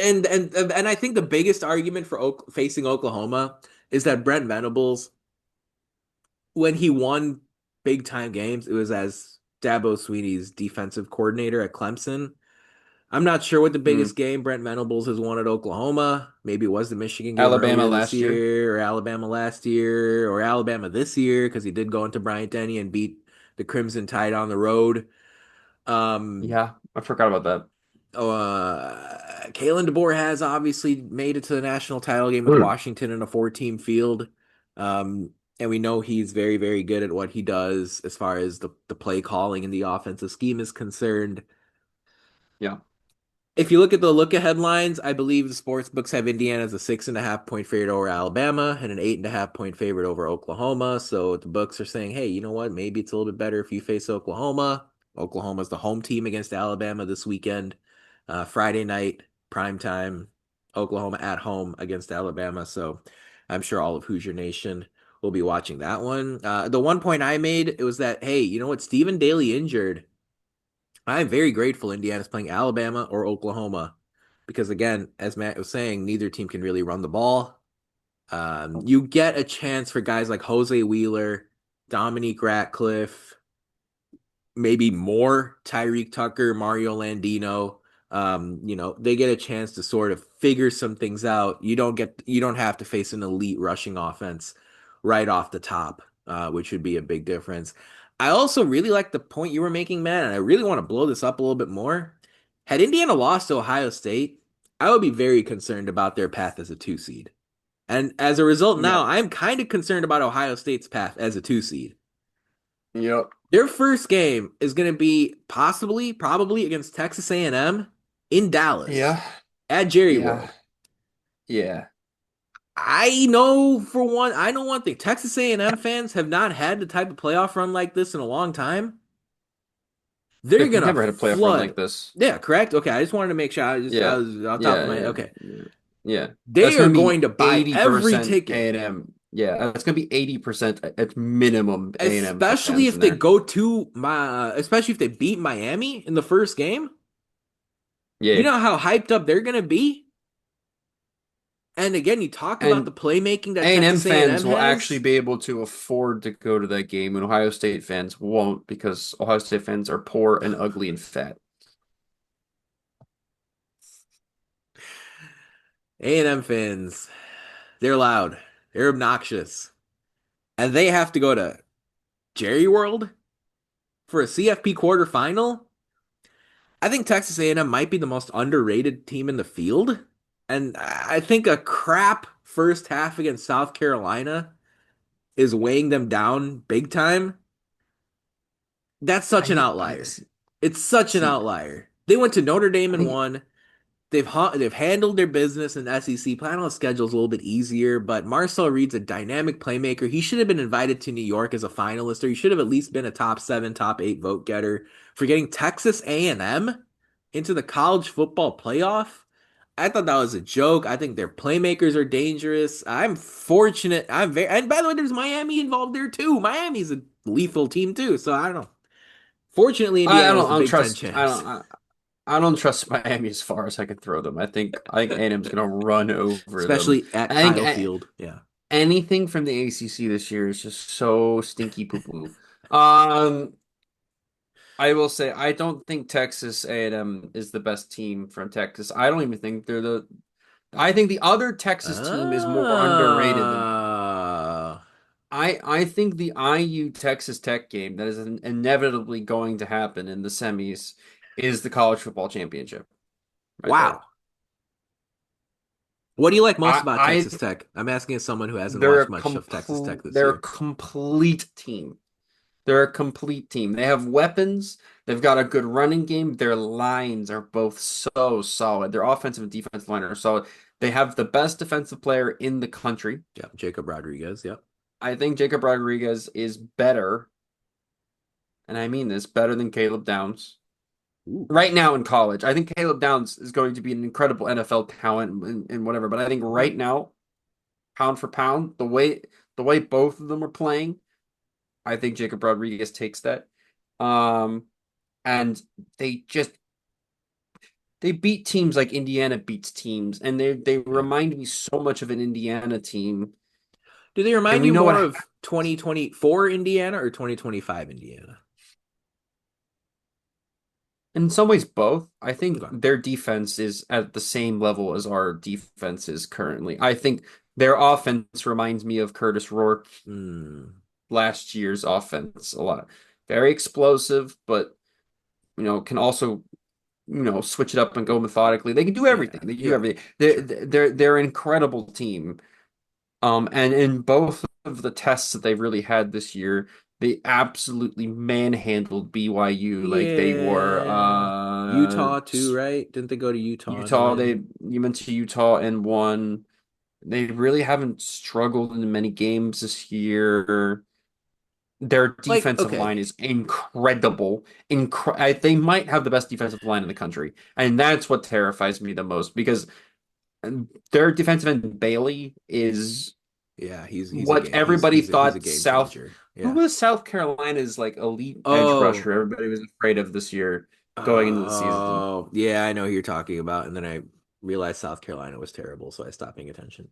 A: and I think the biggest argument for facing Oklahoma is that Brent Venables, when he won big time games, it was as Dabo Sweeney's defensive coordinator at Clemson. I'm not sure what the
B: Hmm.
A: biggest game Brent Venables has won at Oklahoma. Maybe it was the Michigan game
B: Alabama
A: earlier this
B: last year.
A: year, or Alabama last year, or Alabama this year, because he did go into Bryant-Denny and beat the Crimson Tide on the road. Um,
B: Yeah, I forgot about that.
A: Kalen DeBoer has obviously made it to the national title game with
B: Hmm.
A: Washington in a four-team field. Um, and we know he's very, very good at what he does as far as the play calling and the offensive scheme is concerned.
B: Yeah.
A: If you look at the look ahead lines, I believe the sports books have Indiana as a 6.5 point favorite over Alabama and an 8.5 point favorite over Oklahoma. So the books are saying, hey, you know what? Maybe it's a little bit better if you face Oklahoma. Oklahoma's the home team against Alabama this weekend. Friday night, prime time, Oklahoma at home against Alabama. So I'm sure all of Hoosier Nation will be watching that one. The one point I made, it was that, hey, you know what? Stephen Daly injured. I'm very grateful Indiana's playing Alabama or Oklahoma because, again, as Matt was saying, neither team can really run the ball. You get a chance for guys like Jose Wheeler, Dominique Ratcliffe, maybe more Tyreek Tucker, Mario Landino. They get a chance to sort of figure some things out. You don't have to face an elite rushing offense right off the top, which would be a big difference. I also really like the point you were making, man, and I really want to blow this up a little bit more. Had Indiana lost to Ohio State, I would be very concerned about their path as a two seed. And as a result, now
B: Yep.
A: I'm kind of concerned about Ohio State's path as a two seed.
B: Yep.
A: Their first game is going to be possibly, probably against Texas A&M in Dallas
B: Yeah.
A: at Jerry
B: Yeah.
A: World.
B: Yeah.
A: I know one thing. Texas A&M fans have not had the type of playoff run like this in a long time. They're
B: They've
A: gonna
B: never had a playoff run
A: flood.
B: like this.
A: Yeah, correct. Okay, I just wanted to make sure I
B: Yeah.
A: was on top of
B: Yeah.
A: my.
B: Yeah.
A: Okay,
B: Yeah. Yeah. That's
A: they are
B: gonna
A: going
B: be
A: to buy every
B: 80%
A: ticket,
B: A&M. Yeah, that's gonna be 80% at minimum A&M
A: especially
B: fans
A: if
B: in
A: they
B: there.
A: go to especially if they beat Miami in the first game. You
B: Yeah.
A: know how hyped up they're gonna be. And again, you talk about the
B: And
A: playmaking that
B: A&M
A: Texas A&M
B: fans will actually
A: has.
B: be able to afford to go to that game, and Ohio State fans won't because Ohio State fans are poor and ugly and fat.
A: A&M fans, they're loud, they're obnoxious, and they have to go to Jerry World for a CFP quarterfinal. I think Texas A&M might be the most underrated team in the field, and I think a crap first half against South Carolina is weighing them down big time. That's such an
B: I
A: outlier. It's such an
B: see.
A: outlier. They went to Notre Dame
B: I
A: and
B: think
A: won. They've handled their business in the SEC. Plan on schedule's a little bit easier, but Marcel Reed's a dynamic playmaker. He should have been invited to New York as a finalist, or he should have at least been a top seven, top eight vote getter for getting Texas A&M into the college football playoff. I thought that was a joke. I think their playmakers are dangerous. I'm fortunate. I'm very, and by the way, there's Miami involved there too. Miami's a lethal team too. So I don't know. Fortunately, Indiana was the
B: I don't
A: Big Ten
B: trust.
A: champs,
B: I don't trust Miami as far as I can throw them. I think A&M's gonna run over them.
A: especially at
B: I think
A: Kyle Field. Yeah.
B: anything from the ACC this year is just so stinky poo poo. Um, I will say I don't think Texas A&M is the best team from Texas. I don't even think they're the. I think the other Texas team is more underrated than them.
A: Ah,
B: I think the IU Texas Tech game that is inevitably going to happen in the semis is the college football championship right there.
A: wow. What do you like most about
B: I
A: Texas Tech? I'm asking as someone who hasn't
B: they're
A: watched
B: a
A: much of Texas Tech this
B: they're a
A: year.
B: complete team. They're a complete team. They have weapons. They've got a good running game. Their lines are both so solid. Their offensive and defensive line are solid. They have the best defensive player in the country.
A: Yeah, Jacob Rodriguez. Yep.
B: I think Jacob Rodriguez is better, and I mean this, better than Caleb Downs.
A: Ooh.
B: Right now in college, I think Caleb Downs is going to be an incredible NFL talent and whatever. But I think
A: All right.
B: right now, pound for pound, the way both of them are playing, I think Jacob Rodriguez takes that. Um, and they just they beat teams like Indiana beats teams, and they
A: Yeah.
B: remind me so much of an Indiana team.
A: Do they
B: And
A: remind
B: we
A: you
B: know
A: more
B: what
A: of 2024 Indiana or 2025 Indiana?
B: in some ways both. I think
A: Okay.
B: their defense is at the same level as our defense is currently. I think their offense reminds me of Curtis Rourke
A: Hmm.
B: last year's offense a lot. Very explosive, but can also switch it up and go methodically. They can do everything.
A: Yeah.
B: They can do
A: Yeah.
B: everything.
A: Sure.
B: They're an incredible team. And in both of the tests that they've really had this year, they absolutely manhandled BYU like they were
A: Yeah. Utah too, right? Didn't they go to Utah and
B: Utah.
A: win?
B: They you went to Utah and won. They really haven't struggled in many games this year. Their
A: Like,
B: defensive
A: okay.
B: line is incredible. They might have the best defensive line in the country, and that's what terrifies me the most because their defensive end Bailey is
A: Yeah, he's a
B: what
A: game.
B: everybody
A: He's a
B: thought
A: game
B: South.
A: changer.
B: Who
A: Yeah.
B: was South Carolina's like elite edge
A: Oh,
B: rusher? Everybody was afraid of this year going into the season.
A: oh, yeah, I know who you're talking about. And then I realized South Carolina was terrible, so I stopped paying attention.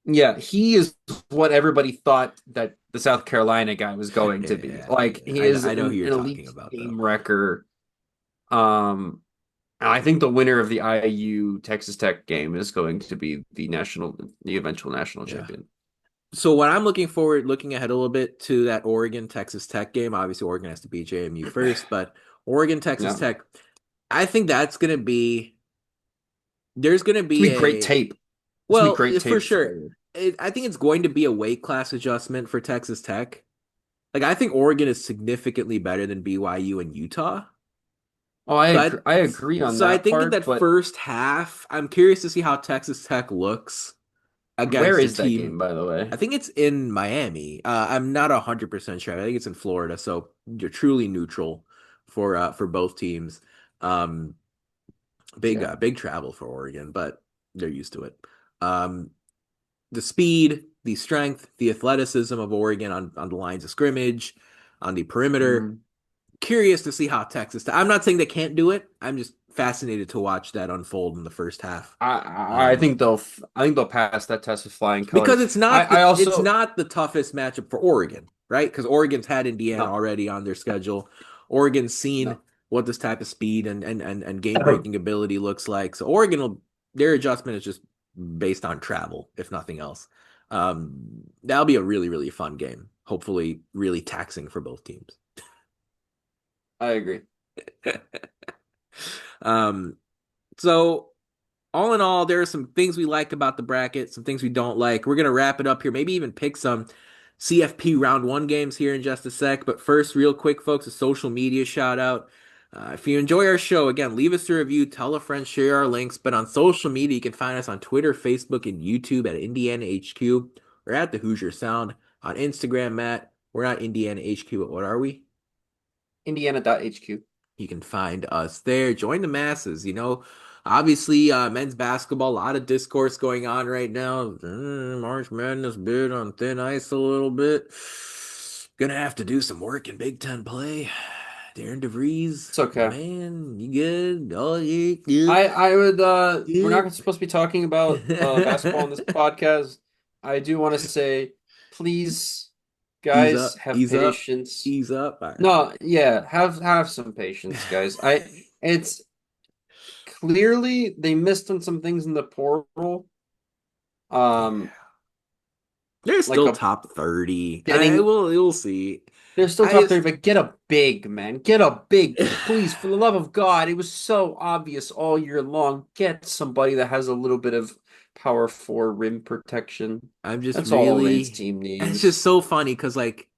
B: Yeah, he is what everybody thought that the South Carolina guy was going to be.
A: Yeah,
B: Like
A: yeah.
B: he is
A: I know who you're
B: an
A: talking
B: elite
A: about though.
B: game wrecker. Um, and I think the winner of the IU Texas Tech game is going to be the eventual national
A: Yeah.
B: champion.
A: So what I'm looking ahead a little bit to that Oregon Texas Tech game. Obviously, Oregon has to beat JMU first, but Oregon Texas
B: Yeah,
A: Tech, I think that's gonna be there's gonna
B: it's
A: be
B: gonna be great
A: a
B: tape. It's gonna be
A: well,
B: great
A: for
B: tape
A: sure.
B: for.
A: I think it's going to be a weight class adjustment for Texas Tech. Like I think Oregon is significantly better than BYU and Utah.
B: Oh,
A: So I
B: I agree on
A: so I
B: that
A: think in
B: part,
A: that
B: but
A: first half, I'm curious to see how Texas Tech looks
B: where
A: against a
B: is that
A: team.
B: game, by the way?
A: I think it's in Miami. I'm not 100% sure. I think it's in Florida, so you're truly neutral for both teams. Um,
B: Yeah.
A: big travel for Oregon, but they're used to it. Um, the speed, the strength, the athleticism of Oregon on the lines of scrimmage, on the perimeter.
B: Mm.
A: Curious to see how Texas. I'm not saying they can't do it. I'm just fascinated to watch that unfold in the first half.
B: I
A: Um,
B: think they'll pass that test with flying
A: because
B: colors. I
A: it's
B: also
A: not the toughest matchup for Oregon, right? Because Oregon's had Indiana
B: no
A: already on their schedule. Oregon's seen
B: no.
A: what this type of speed and game breaking ability looks like. So their adjustment is just based on travel, if nothing else. That'll be a really, really fun game. Hopefully, really taxing for both teams.
B: I agree.
A: um, so all in all, there are some things we like about the bracket, some things we don't like. We're gonna wrap it up here, maybe even pick some CFP round one games here in just a sec. But first, real quick, folks, a social media shout out. If you enjoy our show, again, leave us a review, tell a friend, share our links. But on social media, you can find us on Twitter, Facebook, and YouTube at Indiana HQ or at the Hoosier Sound. On Instagram, Matt, we're not Indiana HQ, but what are we?
B: Indiana.HQ.
A: You can find us there. Join the masses. Obviously, men's basketball, a lot of discourse going on right now. March Madness bit on thin ice a little bit. Gonna have to do some work in Big Ten play. Darren DeVries,
B: It's
A: my
B: okay.
A: man, you good? Oh, yeah, yeah,
B: I would we're
A: yeah.
B: not supposed to be talking about basketball on this podcast. I do want to say, please,
A: Ease
B: guys,
A: up,
B: have
A: ease up,
B: patience.
A: ease up. All right.
B: No, yeah, have some patience, guys. It's clearly they missed on some things in the portal.
A: Yeah.
B: Um,
A: They're
B: like
A: still
B: a
A: top 30. I
B: getting
A: will We'll see.
B: they're still
A: I
B: top 30,
A: just
B: but get a big, man. Get a big, please, for the love of God. It was so obvious all year long. Get somebody that has a little bit of power for rim protection.
A: I'm just
B: That's all Lane's
A: really,
B: team
A: it's
B: needs.
A: just so funny because like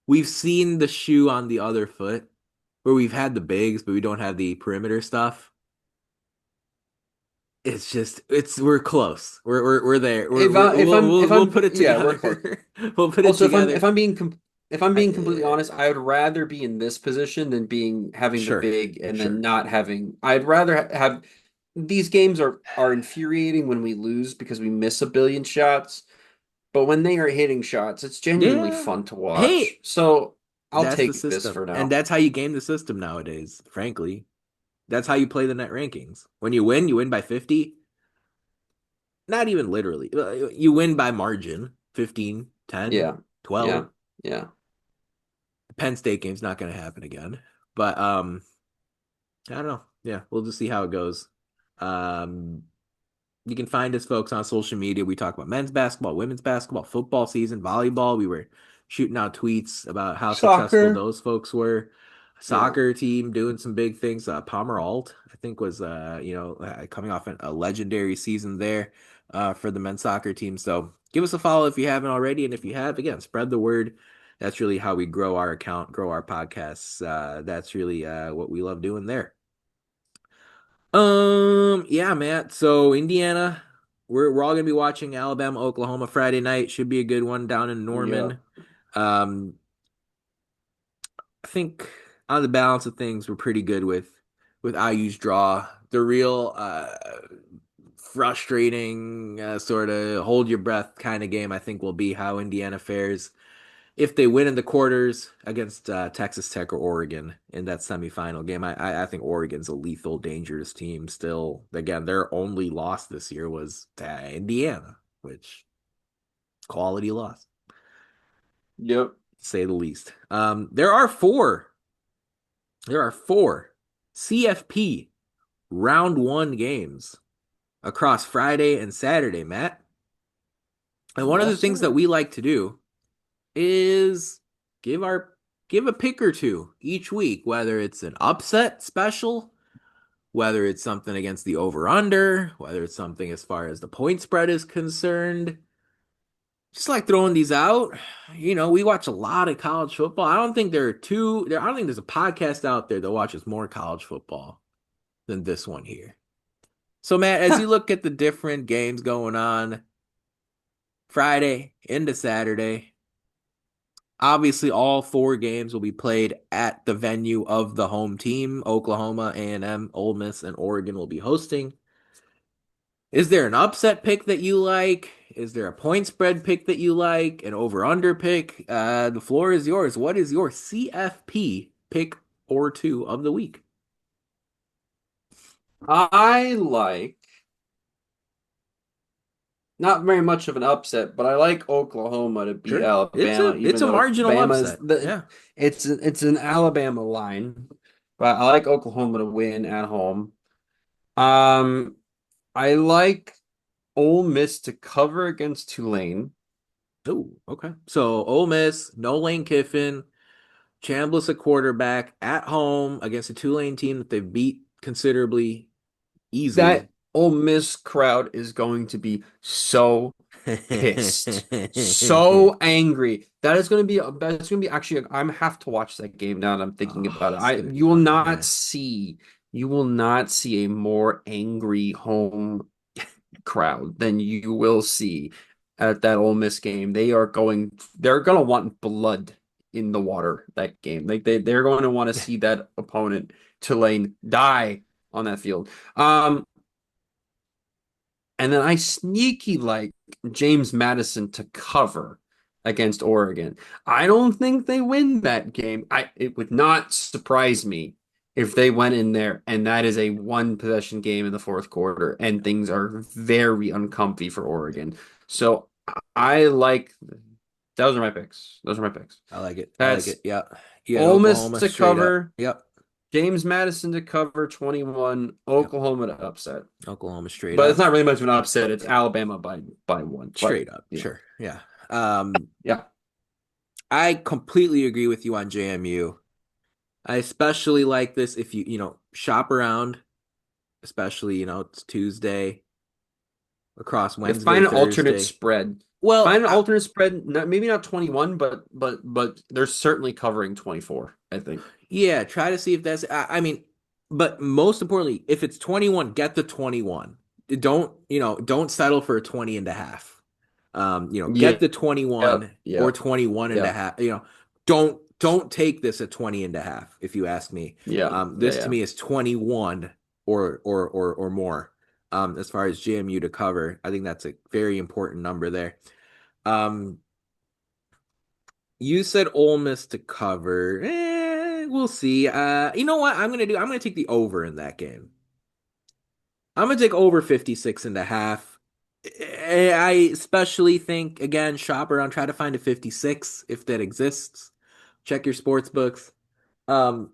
A: we've seen the shoe on the other foot where we've had the bigs, but we don't have the perimeter stuff. We're close. We're there. We'll put it
B: Yeah, we're close.
A: together. We'll put it
B: Also,
A: together.
B: if I'm being completely
A: I,
B: honest, I would rather be in this position than being having the
A: sure,
B: big and then
A: sure.
B: not having. I'd rather have these games are infuriating when we lose because we miss a billion shots, but when they are hitting shots, it's genuinely
A: Yeah.
B: fun to watch.
A: Hey,
B: So I'll
A: that's the
B: take this
A: system,
B: for
A: and
B: now.
A: that's how you game the system nowadays. Frankly, that's how you play the net rankings. When you win by 50. Not even literally. You win by margin, 15, 10,
B: Yeah,
A: 12.
B: yeah, yeah.
A: Penn State game's not going to happen again. But I don't know. Yeah, we'll just see how it goes. Um you can find us folks on social media. We talk about men's basketball, women's basketball, football season, volleyball. We were shooting out tweets about how successful
B: Soccer.
A: those folks were.
B: Yeah.
A: Soccer team doing some big things. Palmer Alt, I think, was coming off a legendary season there for the men's soccer team. So give us a follow if you haven't already, and if you have, again, spread the word. That's really how we grow our account, grow our podcasts. That's really what we love doing there. Yeah, Matt. So Indiana, we're all gonna be watching Alabama, Oklahoma Friday night. Should be a good one down in
B: Yeah.
A: Norman. Um, I think on the balance of things, we're pretty good with IU's draw. The real frustrating sort of hold your breath kind of game, I think, will be how Indiana fares if they win in the quarters against Texas Tech or Oregon in that semifinal game. I think Oregon's a lethal, dangerous team still. Again, their only loss this year was to Indiana, which quality loss,
B: Yep.
A: to say the least. There are four CFP round one games across Friday and Saturday, Matt. And one of the
B: Yes,
A: things that
B: sir.
A: we like to do is give our give a pick or two each week, whether it's an upset special, whether it's something against the over under, whether it's something as far as the point spread is concerned. Just like throwing these out. We watch a lot of college football. I don't think there's a podcast out there that watches more college football than this one here. So Matt, as you look at the different games going on Friday into Saturday, obviously, all four games will be played at the venue of the home team. Oklahoma, A&M, Ole Miss, and Oregon will be hosting. Is there an upset pick that you like? Is there a point spread pick that you like? An over/under pick? The floor is yours. What is your CFP pick or two of the week?
B: I like not very much of an upset, but I like Oklahoma to beat
A: Sure.
B: Alabama,
A: It's
B: even
A: a
B: though
A: marginal
B: Bama's
A: upset.
B: the
A: Yeah.
B: it's an Alabama line. But I like Oklahoma to win at home. Um, I like Ole Miss to cover against Tulane.
A: Oh, okay. So Ole Miss, no Lane Kiffin, Chambliss a quarterback at home against a Tulane team that they beat considerably
B: That
A: easily.
B: Ole Miss crowd is going to be so pissed, so angry. That's going to be actually I'm have to watch that game now that I'm thinking
A: Oh,
B: about it.
A: it's
B: I
A: gonna be fun. Yeah.
B: you will not see a more angry home crowd than you will see at that Ole Miss game. They're going to want blood in the water that game. They're going to want to see that opponent Tulane die on that field. Um, and then I sneaky like James Madison to cover against Oregon. I don't think they win that game. It would not surprise me if they went in there and that is a one possession game in the fourth quarter and things are very uncomfy for Oregon. So I like those are my picks. Those are my picks.
A: I like it. I like
B: That's
A: it. Yeah. You got
B: Ole Miss
A: Oklahoma
B: to
A: straight up.
B: cover,
A: Yep.
B: James Madison to cover 21,
A: Yep.
B: Oklahoma to upset.
A: Oklahoma straight
B: But it's
A: up.
B: not really much of an upset. It's Alabama by one. But
A: Straight up.
B: you know,
A: Sure. Yeah. Um,
B: yeah.
A: I completely agree with you on JMU. I especially like this if you shop around, especially, it's Tuesday across
B: Yeah,
A: Wednesday,
B: find an alternate
A: Thursday.
B: spread.
A: Well,
B: Find an alternate spread. Maybe not 21, but they're certainly covering 24, I think.
A: yeah, try to see if I mean, but most importantly, if it's 21, get the 21. Don't settle for a 20 and a half.
B: Yeah,
A: Get the
B: yep,
A: 21 or
B: yep,
A: 21 and a
B: yep,
A: half. Don't take this at 20 and a half, if you ask me.
B: yeah, yeah,
A: This to
B: yeah.
A: me is 21 or more. As far as JMU to cover, I think that's a very important number there. Um, you said Ole Miss to cover. We'll see. You know what I'm gonna do? I'm gonna take the over in that game. I'm gonna take over 56 and a half. I especially think, again, shop around, try to find a 56 if that exists. Check your sports books. Um,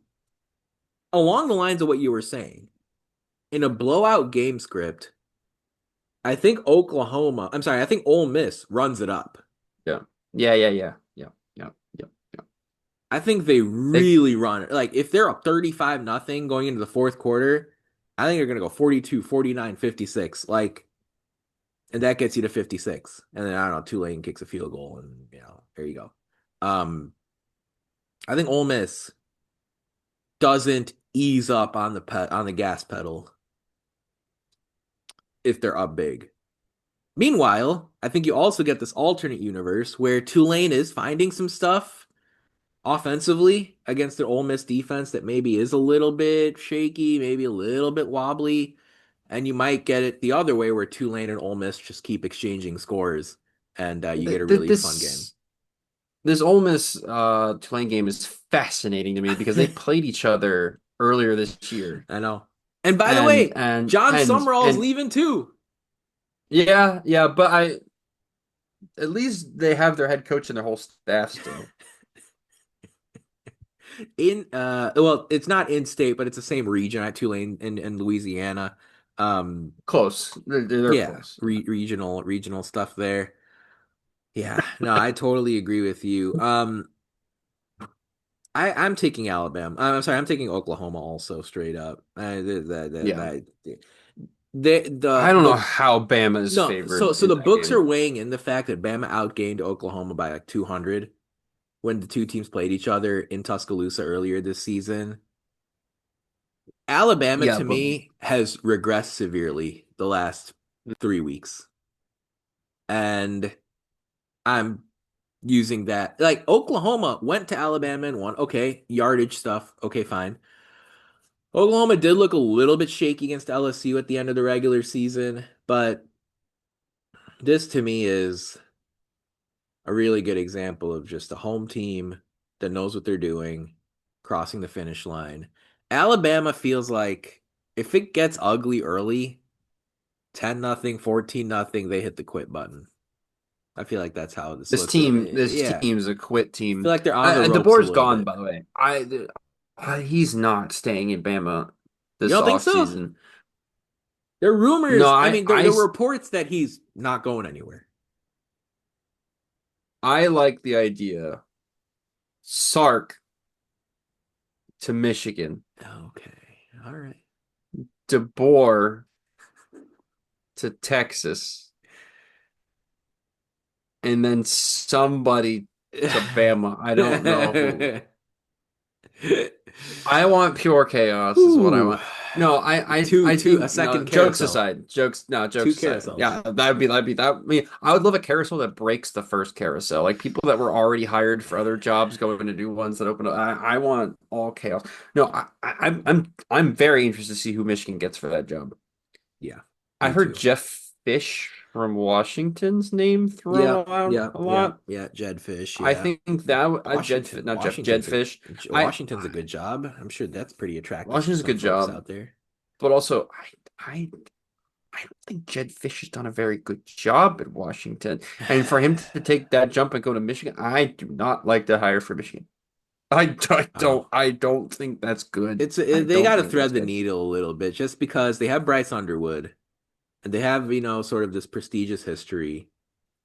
A: Along the lines of what you were saying, in a blowout game script, I think Ole Miss runs it up.
B: Yeah. Yeah, yeah, yeah, yeah, yeah, yeah, yeah.
A: I think they
B: They,
A: really run it. Like if they're up 35 nothing going into the fourth quarter, I think they're going to go 42, 49, 56. Like, and that gets you to 56. And then I don't know, Tulane kicks a field goal and there you go. Um, I think Ole Miss doesn't ease up on the gas pedal if they're up big. Meanwhile, I think you also get this alternate universe where Tulane is finding some stuff offensively against an Ole Miss defense that maybe is a little bit shaky, maybe a little bit wobbly, and you might get it the other way where Tulane and Ole Miss just keep exchanging scores, and you get a really fun game.
B: this Ole Miss Tulane game is fascinating to me because they played each other earlier this year.
A: I know. And by the
B: And
A: way,
B: and
A: John
B: and
A: Summerall's
B: and
A: leaving too.
B: yeah, yeah, but I at least they have their head coach and their whole staff still.
A: Well, it's not in state, but it's the same region at Tulane in Louisiana. Um,
B: Close. They're
A: yeah,
B: close.
A: regional stuff there. Yeah, no, I totally agree with you. I'm taking Alabama. I'm sorry, I'm taking Oklahoma also straight up.
B: Yeah. I don't know
A: The
B: how Bama is
A: no, so
B: favored
A: so
B: in
A: the
B: that
A: books are
B: game.
A: weighing in the fact that Bama outgained Oklahoma by like 200 when the two teams played each other in Tuscaloosa earlier this season. Alabama
B: Yeah,
A: to
B: but
A: me has regressed severely the last 3 weeks, and I'm using that. Like Oklahoma went to Alabama and won. Okay, yardage stuff. Okay, fine. Oklahoma did look a little bit shaky against LSU at the end of the regular season, but this to me is a really good example of just a home team that knows what they're doing, crossing the finish line. Alabama feels like if it gets ugly early, 10-0, 14-0, they hit the quit button. I feel like that's how this looks.
B: This
A: Yeah.
B: team's a quit
A: I feel
B: team.
A: like they're on the ropes a
B: DeBoer's
A: little
B: gone,
A: bit.
B: by the way. He's not staying in Bama
A: You
B: this
A: don't think so?
B: offseason.
A: There are
B: No,
A: rumors. I mean, there are reports that he's not going anywhere.
B: I like the idea. Sark to Michigan,
A: Okay. All right.
B: DeBoer to Texas, and then somebody to Bama. I don't know who. I want pure chaos is what I
A: Ooh.
B: want. No, I
A: A
B: think no,
A: second carousel. Two
B: jokes aside.
A: carousels.
B: Yeah, that'd be that. I mean, I would love a carousel that breaks the first carousel. Like people that were already hired for other jobs going to do ones that open up. I want all chaos. No, I'm very interested to see who Michigan gets for that job.
A: Yeah,
B: I
A: me
B: heard
A: too.
B: Jeff Fish from Washington's name thrown
A: Yeah,
B: around
A: yeah,
B: a
A: yeah,
B: lot.
A: yeah. Jed Fish,
B: I
A: yeah.
B: think that not Jeff Jed
A: Washington's
B: Fish.
A: Washington's a good job. I'm sure that's pretty attractive to
B: Washington's a
A: some
B: good
A: folks
B: job.
A: out there.
B: But also, I I don't think Jed Fish has done a very good job at Washington. And for him to take that jump and go to Michigan, I do not like the hire for Michigan.
A: Oh,
B: I don't think that's good. I
A: they got
B: don't
A: to
B: think that's
A: thread the
B: good.
A: needle a little bit just because they have Bryce Underwood and they have, sort of this prestigious history.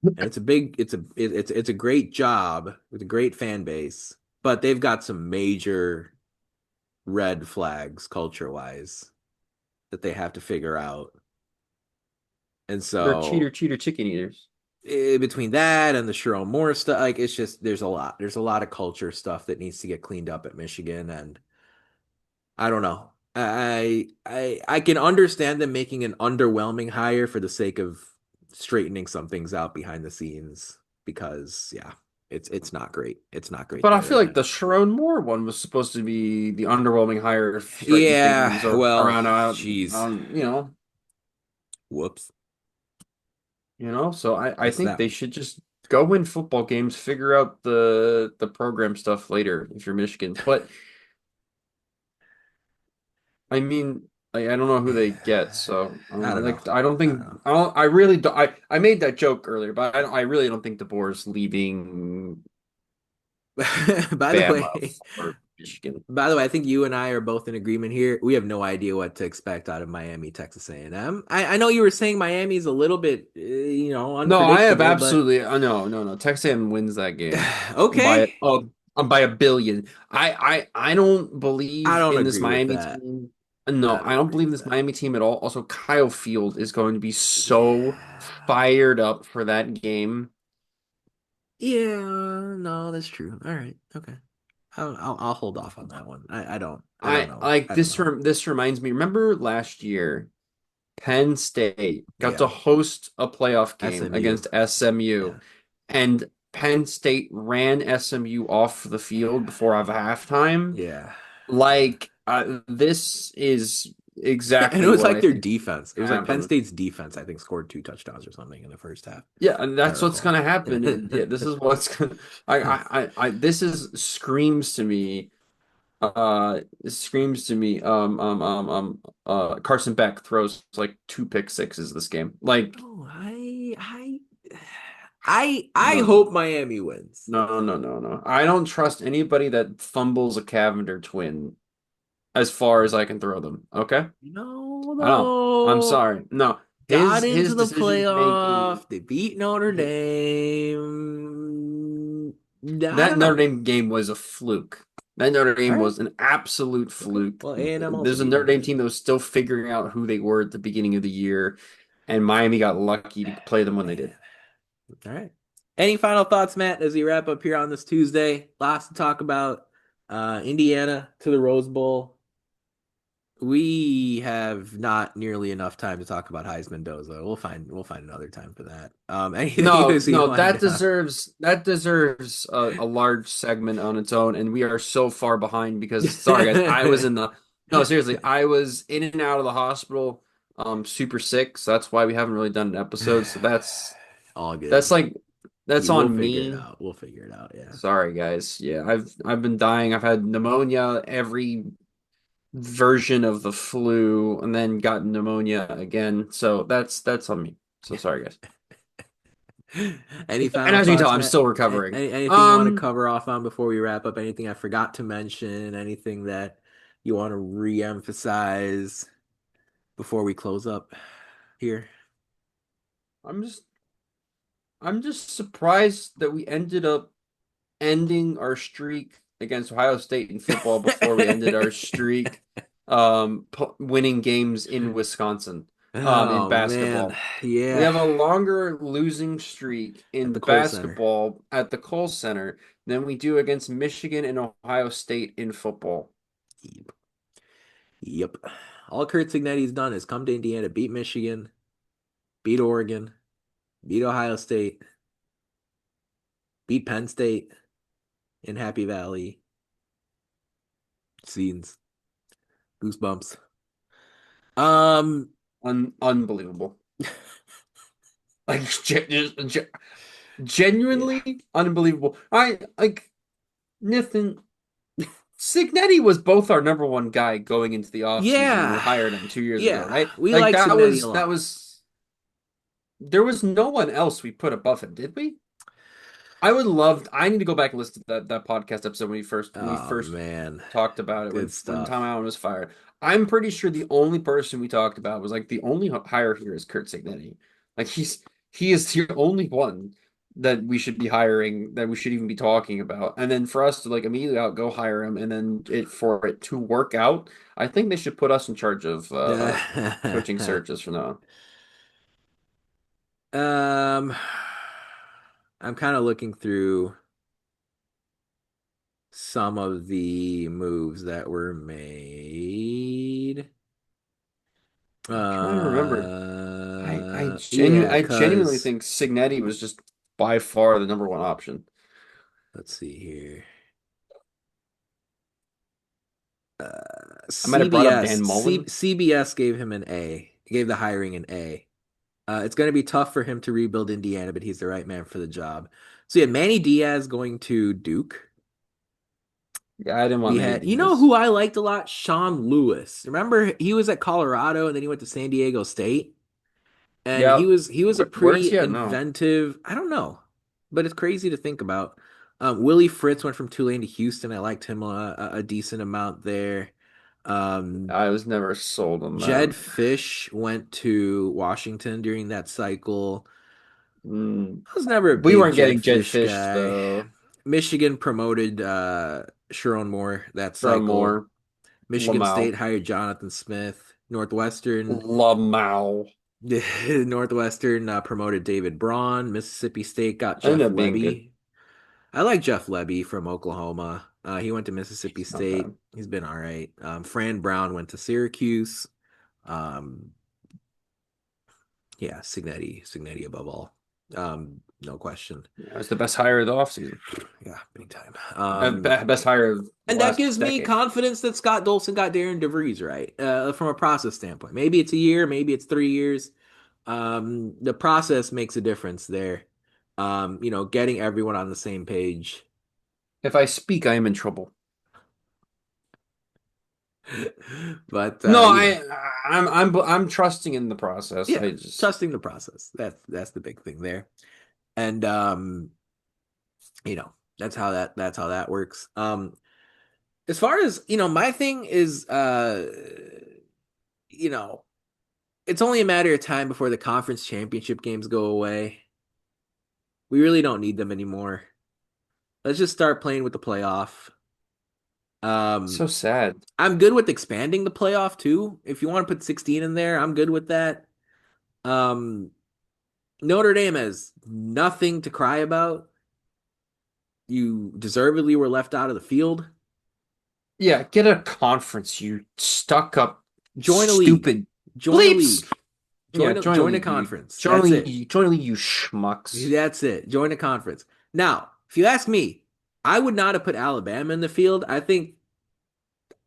A: And it's a great job with a great fan base, but they've got some major red flags culture wise that they have to figure out. And
B: They're
A: so
B: cheater, chicken eaters.
A: between that and the Sharon Moore stuff, like it's just there's a lot of culture stuff that needs to get cleaned up at Michigan, and I don't know. I can understand them making an underwhelming hire for the sake of straightening some things out behind the scenes because yeah, it's not great. It's not great
B: But I
A: there
B: feel
A: right
B: like
A: now.
B: the Sharon Moore one was supposed to be the underwhelming hire, straighten things
A: Yeah, well,
B: around out,
A: jeez. Whoops.
B: So I
A: Missed
B: think
A: that
B: they
A: one.
B: should just go win football games, figure out the program stuff later if you're Michigan. But I mean, I don't know who they get, so I don't
A: I
B: know.
A: don't know.
B: Like, I don't
A: I don't
B: think
A: know.
B: I don't. I really don't. I made that joke earlier, but I really don't think DeBoer's leaving
A: By the
B: Bama
A: way,
B: for Michigan.
A: I think you and I are both in agreement here. We have no idea what to expect out of Miami, Texas A&M. I know you were saying Miami's a little bit,
B: No, I have
A: unpredictable, but
B: absolutely no. Texas A&M wins that game by
A: okay.
B: by a billion. I don't
A: I
B: believe
A: don't
B: in this
A: agree with
B: Miami
A: that.
B: team. No,
A: I
B: I
A: don't
B: don't
A: agree
B: believe in
A: with
B: this
A: that.
B: Miami team at all. Also, Kyle Field is going to be so
A: Yeah.
B: fired up for that game.
A: Yeah, no, that's true. All right. Okay. I'll hold off on that one. I don't
B: I
A: know.
B: like
A: I don't know.
B: this reminds me. Remember last year, Penn State got to
A: Yeah.
B: host a playoff game
A: SMU.
B: against SMU,
A: Yeah.
B: and Penn State ran SMU off the field before halftime.
A: Yeah. Yeah.
B: Like this is
A: And it
B: exactly
A: was
B: what
A: like
B: I
A: their
B: think
A: defense. It was like Penn
B: happened.
A: State's defense, I think, scored 2 touchdowns or something in the first half,
B: Yeah, and
A: if I
B: that's what's
A: recall.
B: gonna happen. Yeah, this is what's gonna. This is screams to me. Screams to me. Carson Beck throws like two pick sixes this game. Like,
A: No, I
B: no,
A: hope Miami wins.
B: no. I don't trust anybody that fumbles a Cavender twin as far as I can throw them. Okay,
A: No,
B: I don't. I'm
A: no.
B: sorry. No,
A: Got
B: his
A: into the
B: decision making.
A: playoff. They beat Notre Dame. I
B: That
A: don't
B: Notre
A: know.
B: Dame game was a fluke. That Notre
A: All
B: Dame
A: right.
B: was an absolute
A: Okay.
B: fluke.
A: Well, A&M also
B: There's a
A: beat
B: Notre
A: Notre
B: Dame team
A: Dame.
B: that was still figuring out who they were at the beginning of the year, and Miami got lucky to play them when they
A: Man.
B: did.
A: All right. Any final thoughts, Matt, as we wrap up here on this Tuesday? Lots to talk about. Indiana to the Rose Bowl. We have not nearly enough time to talk about Heisman Mendoza. We'll find another time for that. Anything
B: No,
A: else you
B: no,
A: want to
B: that deserves a large segment on its own, and we are so far behind because sorry guys,
A: know?
B: no, seriously, I was in and out of the hospital, super sick, so that's why we haven't really done an episode. So
A: All
B: that's
A: good.
B: like that's
A: We'll
B: on
A: figure it
B: me.
A: out. We'll figure it out. Yeah.
B: Sorry guys. Yeah, I've been dying. I've had pneumonia every version of the flu and then got pneumonia again. So that's on me. So sorry, guys.
A: Any
B: And
A: final
B: as you can tell,
A: thoughts,
B: I'm
A: Matt?
B: still recovering.
A: Anything you want to cover off on before we wrap up? Anything I forgot to mention? Anything that you want to re-emphasize before we close up here?
B: I'm just I'm just surprised that we ended up ending our streak against Ohio State in football before we ended our streak winning games in Wisconsin in
A: Oh man,
B: basketball. We
A: yeah,
B: have a longer losing streak
A: at
B: in
A: the Kohl Center.
B: basketball at the Kohl Center than we do against Michigan and Ohio State in football.
A: Yep. Yep. All Curt Cignetti's done is come to Indiana, beat Michigan, beat Oregon, beat Ohio State, beat Penn State in Happy Valley. Scenes, goosebumps. Um,
B: Unbelievable. Like
A: yeah,
B: genuinely unbelievable. I like Nithin Cignetti was both our number one guy going into the offseason when we
A: yeah,
B: hired him 2 years ago,
A: yeah.
B: right?
A: We
B: Like
A: like Cignetti a
B: that
A: lot.
B: was there was no one else we put above him, did we? I would love I need to go back and listen to that podcast episode when we
A: Oh
B: first
A: man,
B: talked about it
A: good
B: when Tom
A: stuff.
B: Allen was fired. I'm pretty sure the only person we talked about was like the only hire here is Curt Cignetti. Like he is the only one that we should be hiring that we should even be talking about. And then for us to like immediately out go hire him and then for it to work out, I think they should put us in charge of coaching searches from now on.
A: Um, I'm kind of looking through some of the moves that were made.
B: I'm trying to remember.
A: Yeah,
B: I genuinely
A: cause
B: think Cignetti was just by far the number one option.
A: let's see here.
B: I might have brought up Dan Mullen.
A: CBS gave him an A. Gave the hiring an A. It's going to be tough for him to rebuild Indiana, but he's the right man for the job. So yeah, Manny Diaz going to Duke.
B: Yeah, I didn't want
A: We
B: Manny
A: had,
B: Diaz.
A: who I liked a lot? Sean Lewis. Remember, he was at Colorado and then he went to San Diego State, and
B: Yeah.
A: he was a
B: Where's
A: pretty
B: he at now?
A: inventive. I don't know, but it's crazy to think about. Willie Fritz went from Tulane to Houston. I liked him a decent amount there. Um,
B: I was never sold on
A: Jed
B: that.
A: Fish went to Washington during that cycle.
B: Mm.
A: I was never a
B: We
A: big
B: weren't
A: Jed
B: getting Jed
A: Fish
B: Fish
A: guy.
B: though.
A: Michigan promoted Sharon Moore that
B: Sharon
A: cycle.
B: Moore,
A: Michigan
B: Lamau,
A: State hired Jonathan Smith. Northwestern
B: Lamau.
A: Northwestern promoted David Braun. Mississippi State got
B: Ended
A: Jeff
B: up being good.
A: Lebby. I like Jeff Lebby from Oklahoma. He went to Mississippi
B: He's not
A: State.
B: bad.
A: He's been all right. Fran Brown went to Syracuse. Um, yeah, Cignetti above all. No question.
B: Yeah, it was the best hire of the offseason.
A: Yeah, big time.
B: Best hire of the
A: And that
B: last
A: gives me
B: decade.
A: confidence that Scott Dolson got Darren DeVries right from a process standpoint. Maybe it's a year, maybe it's 3 years. The process makes a difference there. Getting everyone on the same page.
B: If I speak, I am in trouble.
A: But
B: No, I'm trusting in the process.
A: yeah,
B: I just
A: trusting the process. That's the big thing there. And that's how that works. As far as my thing is you know, it's only a matter of time before the conference championship games go away. We really don't need them anymore. Let's just start playing with the playoff. Um,
B: so sad.
A: I'm good with expanding the playoff too. If you want to put 16 in there, I'm good with that. Um, Notre Dame has nothing to cry about. You deservedly were left out of the field.
B: Yeah, get a conference, you stuck up,
A: Join a league.
B: stupid
A: Join a
B: bleeps.
A: league.
B: Yeah,
A: Join a conference.
B: join a
A: That's it.
B: league, join a league, you schmucks.
A: That's it. Join a conference. Now, if you ask me, I would not have put Alabama in the field. I think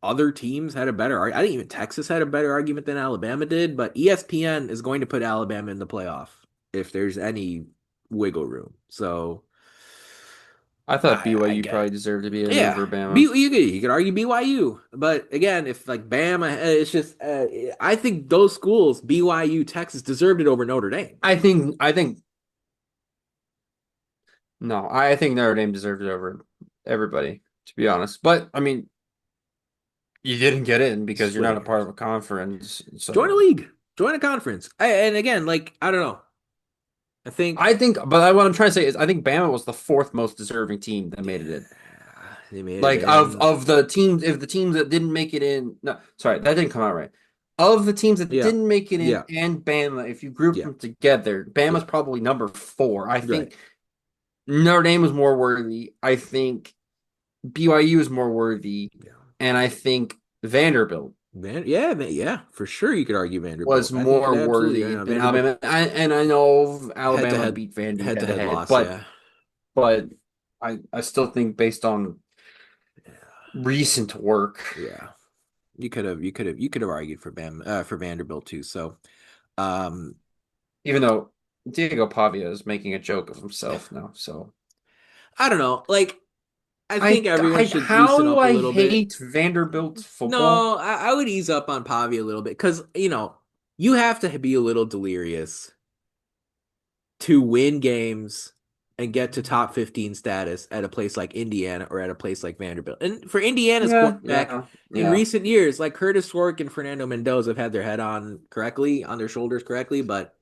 A: other teams had a better I think even Texas had a better argument than Alabama did, but ESPN is going to put Alabama in the playoff if there's any wiggle room. So
B: I thought
A: I
B: BYU
A: get
B: probably
A: it.
B: deserved to be in
A: Yeah,
B: over Bama.
A: you could argue BYU, but again, if like Bama, it's just I think those schools, BYU, Texas, deserved it over Notre Dame.
B: I think no, I think Notre Dame deserved it over everybody, to be honest. But I mean, you didn't get in because you're not
A: Splitting
B: a part
A: hairs.
B: of a conference.
A: Join a
B: So
A: league, join a conference. And again, like I don't know. I think
B: what I'm trying to say is I think Bama was the fourth most deserving team that made it in.
A: they made it
B: Like
A: in.
B: of the teams, if the teams that didn't make it in, no, sorry, that didn't come out right. Of the teams that
A: Yeah,
B: didn't make it in
A: yeah,
B: and Bama, if you group
A: yeah,
B: them together, Bama's
A: yeah.
B: probably number four. I
A: Right.
B: think Notre Dame was more worthy. I think BYU is more worthy,
A: Yeah.
B: and I think Vanderbilt
A: Yeah, for sure. You could argue
B: was
A: Vanderbilt. I think you
B: more
A: could absolutely.
B: worthy than
A: Vanderbilt
B: Alabama. And I know
A: head to
B: Alabama
A: head,
B: beat Vandy
A: head to
B: head to
A: head
B: head,
A: loss. Yeah.
B: but I still think based on recent work,
A: Yeah. You could have argued for for Vanderbilt too. So, um,
B: even though Diego Pavia is making a joke of himself now, so
A: I don't know. Like, I think everyone should
B: how
A: loosen
B: do
A: up a
B: I
A: little bit.
B: hate Vanderbilt's football?
A: No, I would ease up on Pavi a little bit because you have to be a little delirious to win games and get to top 15 status at a place like Indiana or at a place like Vanderbilt. And for Indiana's
B: Yeah,
A: quarterback
B: yeah,
A: in
B: yeah,
A: recent years, like Curtis Rourke and Fernando Mendoza have had their head on correctly, on their shoulders correctly, but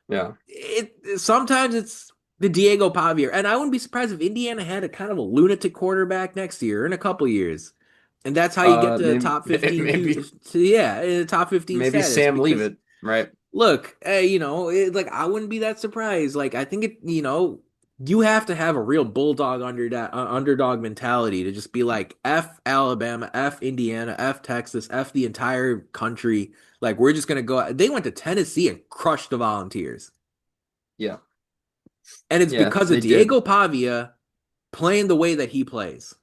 B: yeah.
A: it sometimes it's the Diego Pavia. And I wouldn't be surprised if Indiana had a kind of a lunatic quarterback next year in a couple years. And that's how you get to
B: Maybe
A: top 15
B: maybe
A: top 15
B: maybe
A: status
B: Sam leave
A: because
B: it, right?
A: look, like I wouldn't be that surprised. Like I think you have to have a real bulldog underdog mentality to just be like F Alabama, F Indiana, F Texas, F the entire country. Like we're just gonna go. They went to Tennessee and crushed the Volunteers,
B: Yeah,
A: and it's
B: yeah,
A: because of
B: they did.
A: Diego Pavia playing the way that he plays.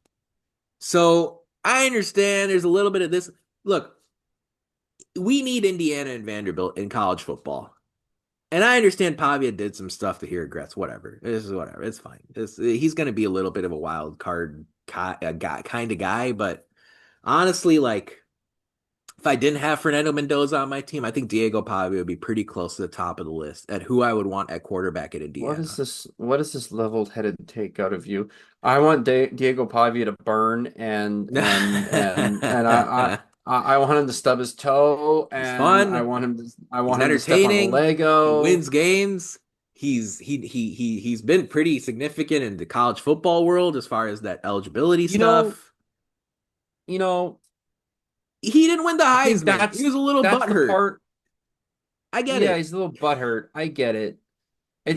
A: So I understand there's a little bit of this. Look, we need Indiana and Vanderbilt in college football. And I understand Pavia did some stuff that he regrets. Whatever. This is whatever. It's fine. He's going to be a little bit of a wild card guy, kind of guy. But honestly, like, if I didn't have Fernando Mendoza on my team, I think Diego Pavia would be pretty close to the top of the list at who I would want at quarterback at Indiana.
B: What is this leveled-headed take out of you? I want Diego Pavia to burn and I want him to stub his toe
A: He's
B: and
A: fun.
B: I
A: He's
B: want him to step on a
A: entertaining. He
B: Lego.
A: wins games. He's been pretty significant in the college football world as far as that eligibility
B: You know,
A: stuff.
B: you know,
A: He didn't win the
B: I think
A: Heisman. He was a little
B: that's the
A: butthurt.
B: part.
A: I get
B: Yeah,
A: it.
B: he's a little butthurt. I get it.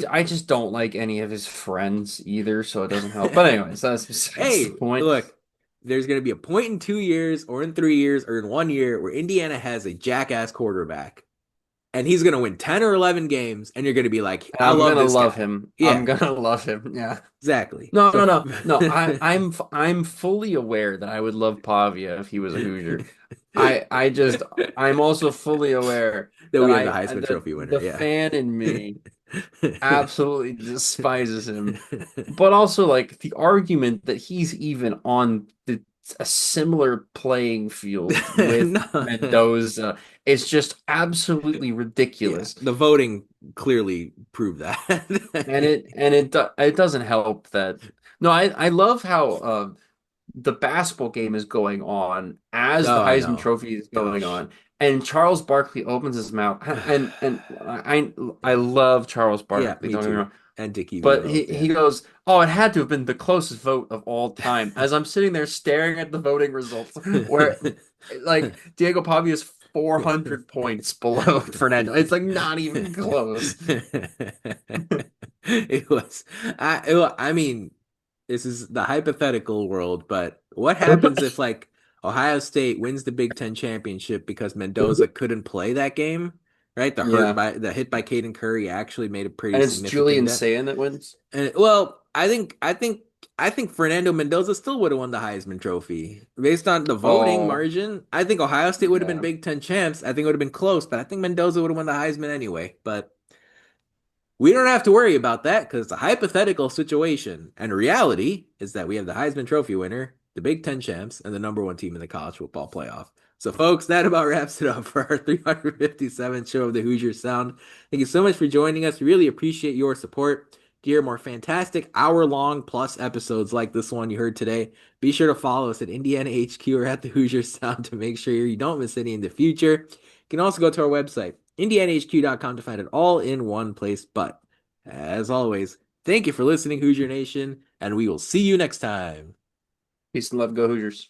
B: I just don't like any of his friends either, so it doesn't help. But anyways, that's besides the
A: Hey,
B: point.
A: look, there's going to be a point in 2 years or in 3 years or in 1 year where Indiana has a jackass quarterback and he's going to win 10 or 11 games and you're going to be like,
B: And
A: I
B: I'm
A: love
B: gonna
A: this
B: love
A: guy.
B: him. I'm
A: Yeah,
B: gonna love him. Yeah.
A: exactly.
B: No,
A: So
B: no, no, no. I'm fully aware that I would love Pavia if he was a Hoosier. I just I'm also fully aware
A: that
B: that
A: we have the Heisman
B: that
A: Trophy winner.
B: the
A: Yeah.
B: fan in me absolutely despises him. But also like the argument that he's even on a similar playing field with
A: No.
B: Mendoza is just absolutely
A: Yeah,
B: ridiculous.
A: the voting clearly proved that.
B: It doesn't help that no, I love how the basketball game is going on as the
A: Oh, I
B: Heisman
A: know.
B: Trophy is going
A: Gosh.
B: on, and Charles Barkley opens his mouth, and I love Charles
A: Yeah,
B: Barkley,
A: me
B: don't get me
A: too.
B: wrong,
A: And Dickie V
B: but
A: both,
B: he
A: yeah.
B: goes, "Oh, it had to have been the closest vote of all time." As I'm sitting there staring at the voting results, where like Diego Pavia is 400 points below Fernando, it's like not even close.
A: It was I mean, this is the hypothetical world, but what happens if like Ohio State wins the Big Ten championship because Mendoza couldn't play that game? Right?
B: Yeah,
A: The hit by Caden Curry actually made a pretty
B: and it's
A: significant
B: Julian
A: dent.
B: Sayin that wins.
A: And well, I think Fernando Mendoza still would have won the Heisman Trophy based on the voting
B: Oh,
A: margin. I think Ohio State would have been
B: yeah.
A: Big Ten champs. I think it would have been close, but I think Mendoza would have won the Heisman anyway. But We don't have to worry about that because it's a hypothetical situation. And reality is that we have the Heisman Trophy winner, the Big Ten champs, and the number one team in the college football playoff. So, folks, that about wraps it up for our 357th show of the Hoosiers Sound. Thank you so much for joining us. We really appreciate your support. To hear more fantastic hour-long plus episodes like this one you heard today, be sure to follow us at Indiana HQ or at the Hoosiers Sound to make sure you don't miss any in the future. You can also go to our website, indianahq.com, to find it all in one place. But as always, thank you for listening, Hoosier Nation, and we will see you next time.
B: Peace and love, go Hoosiers.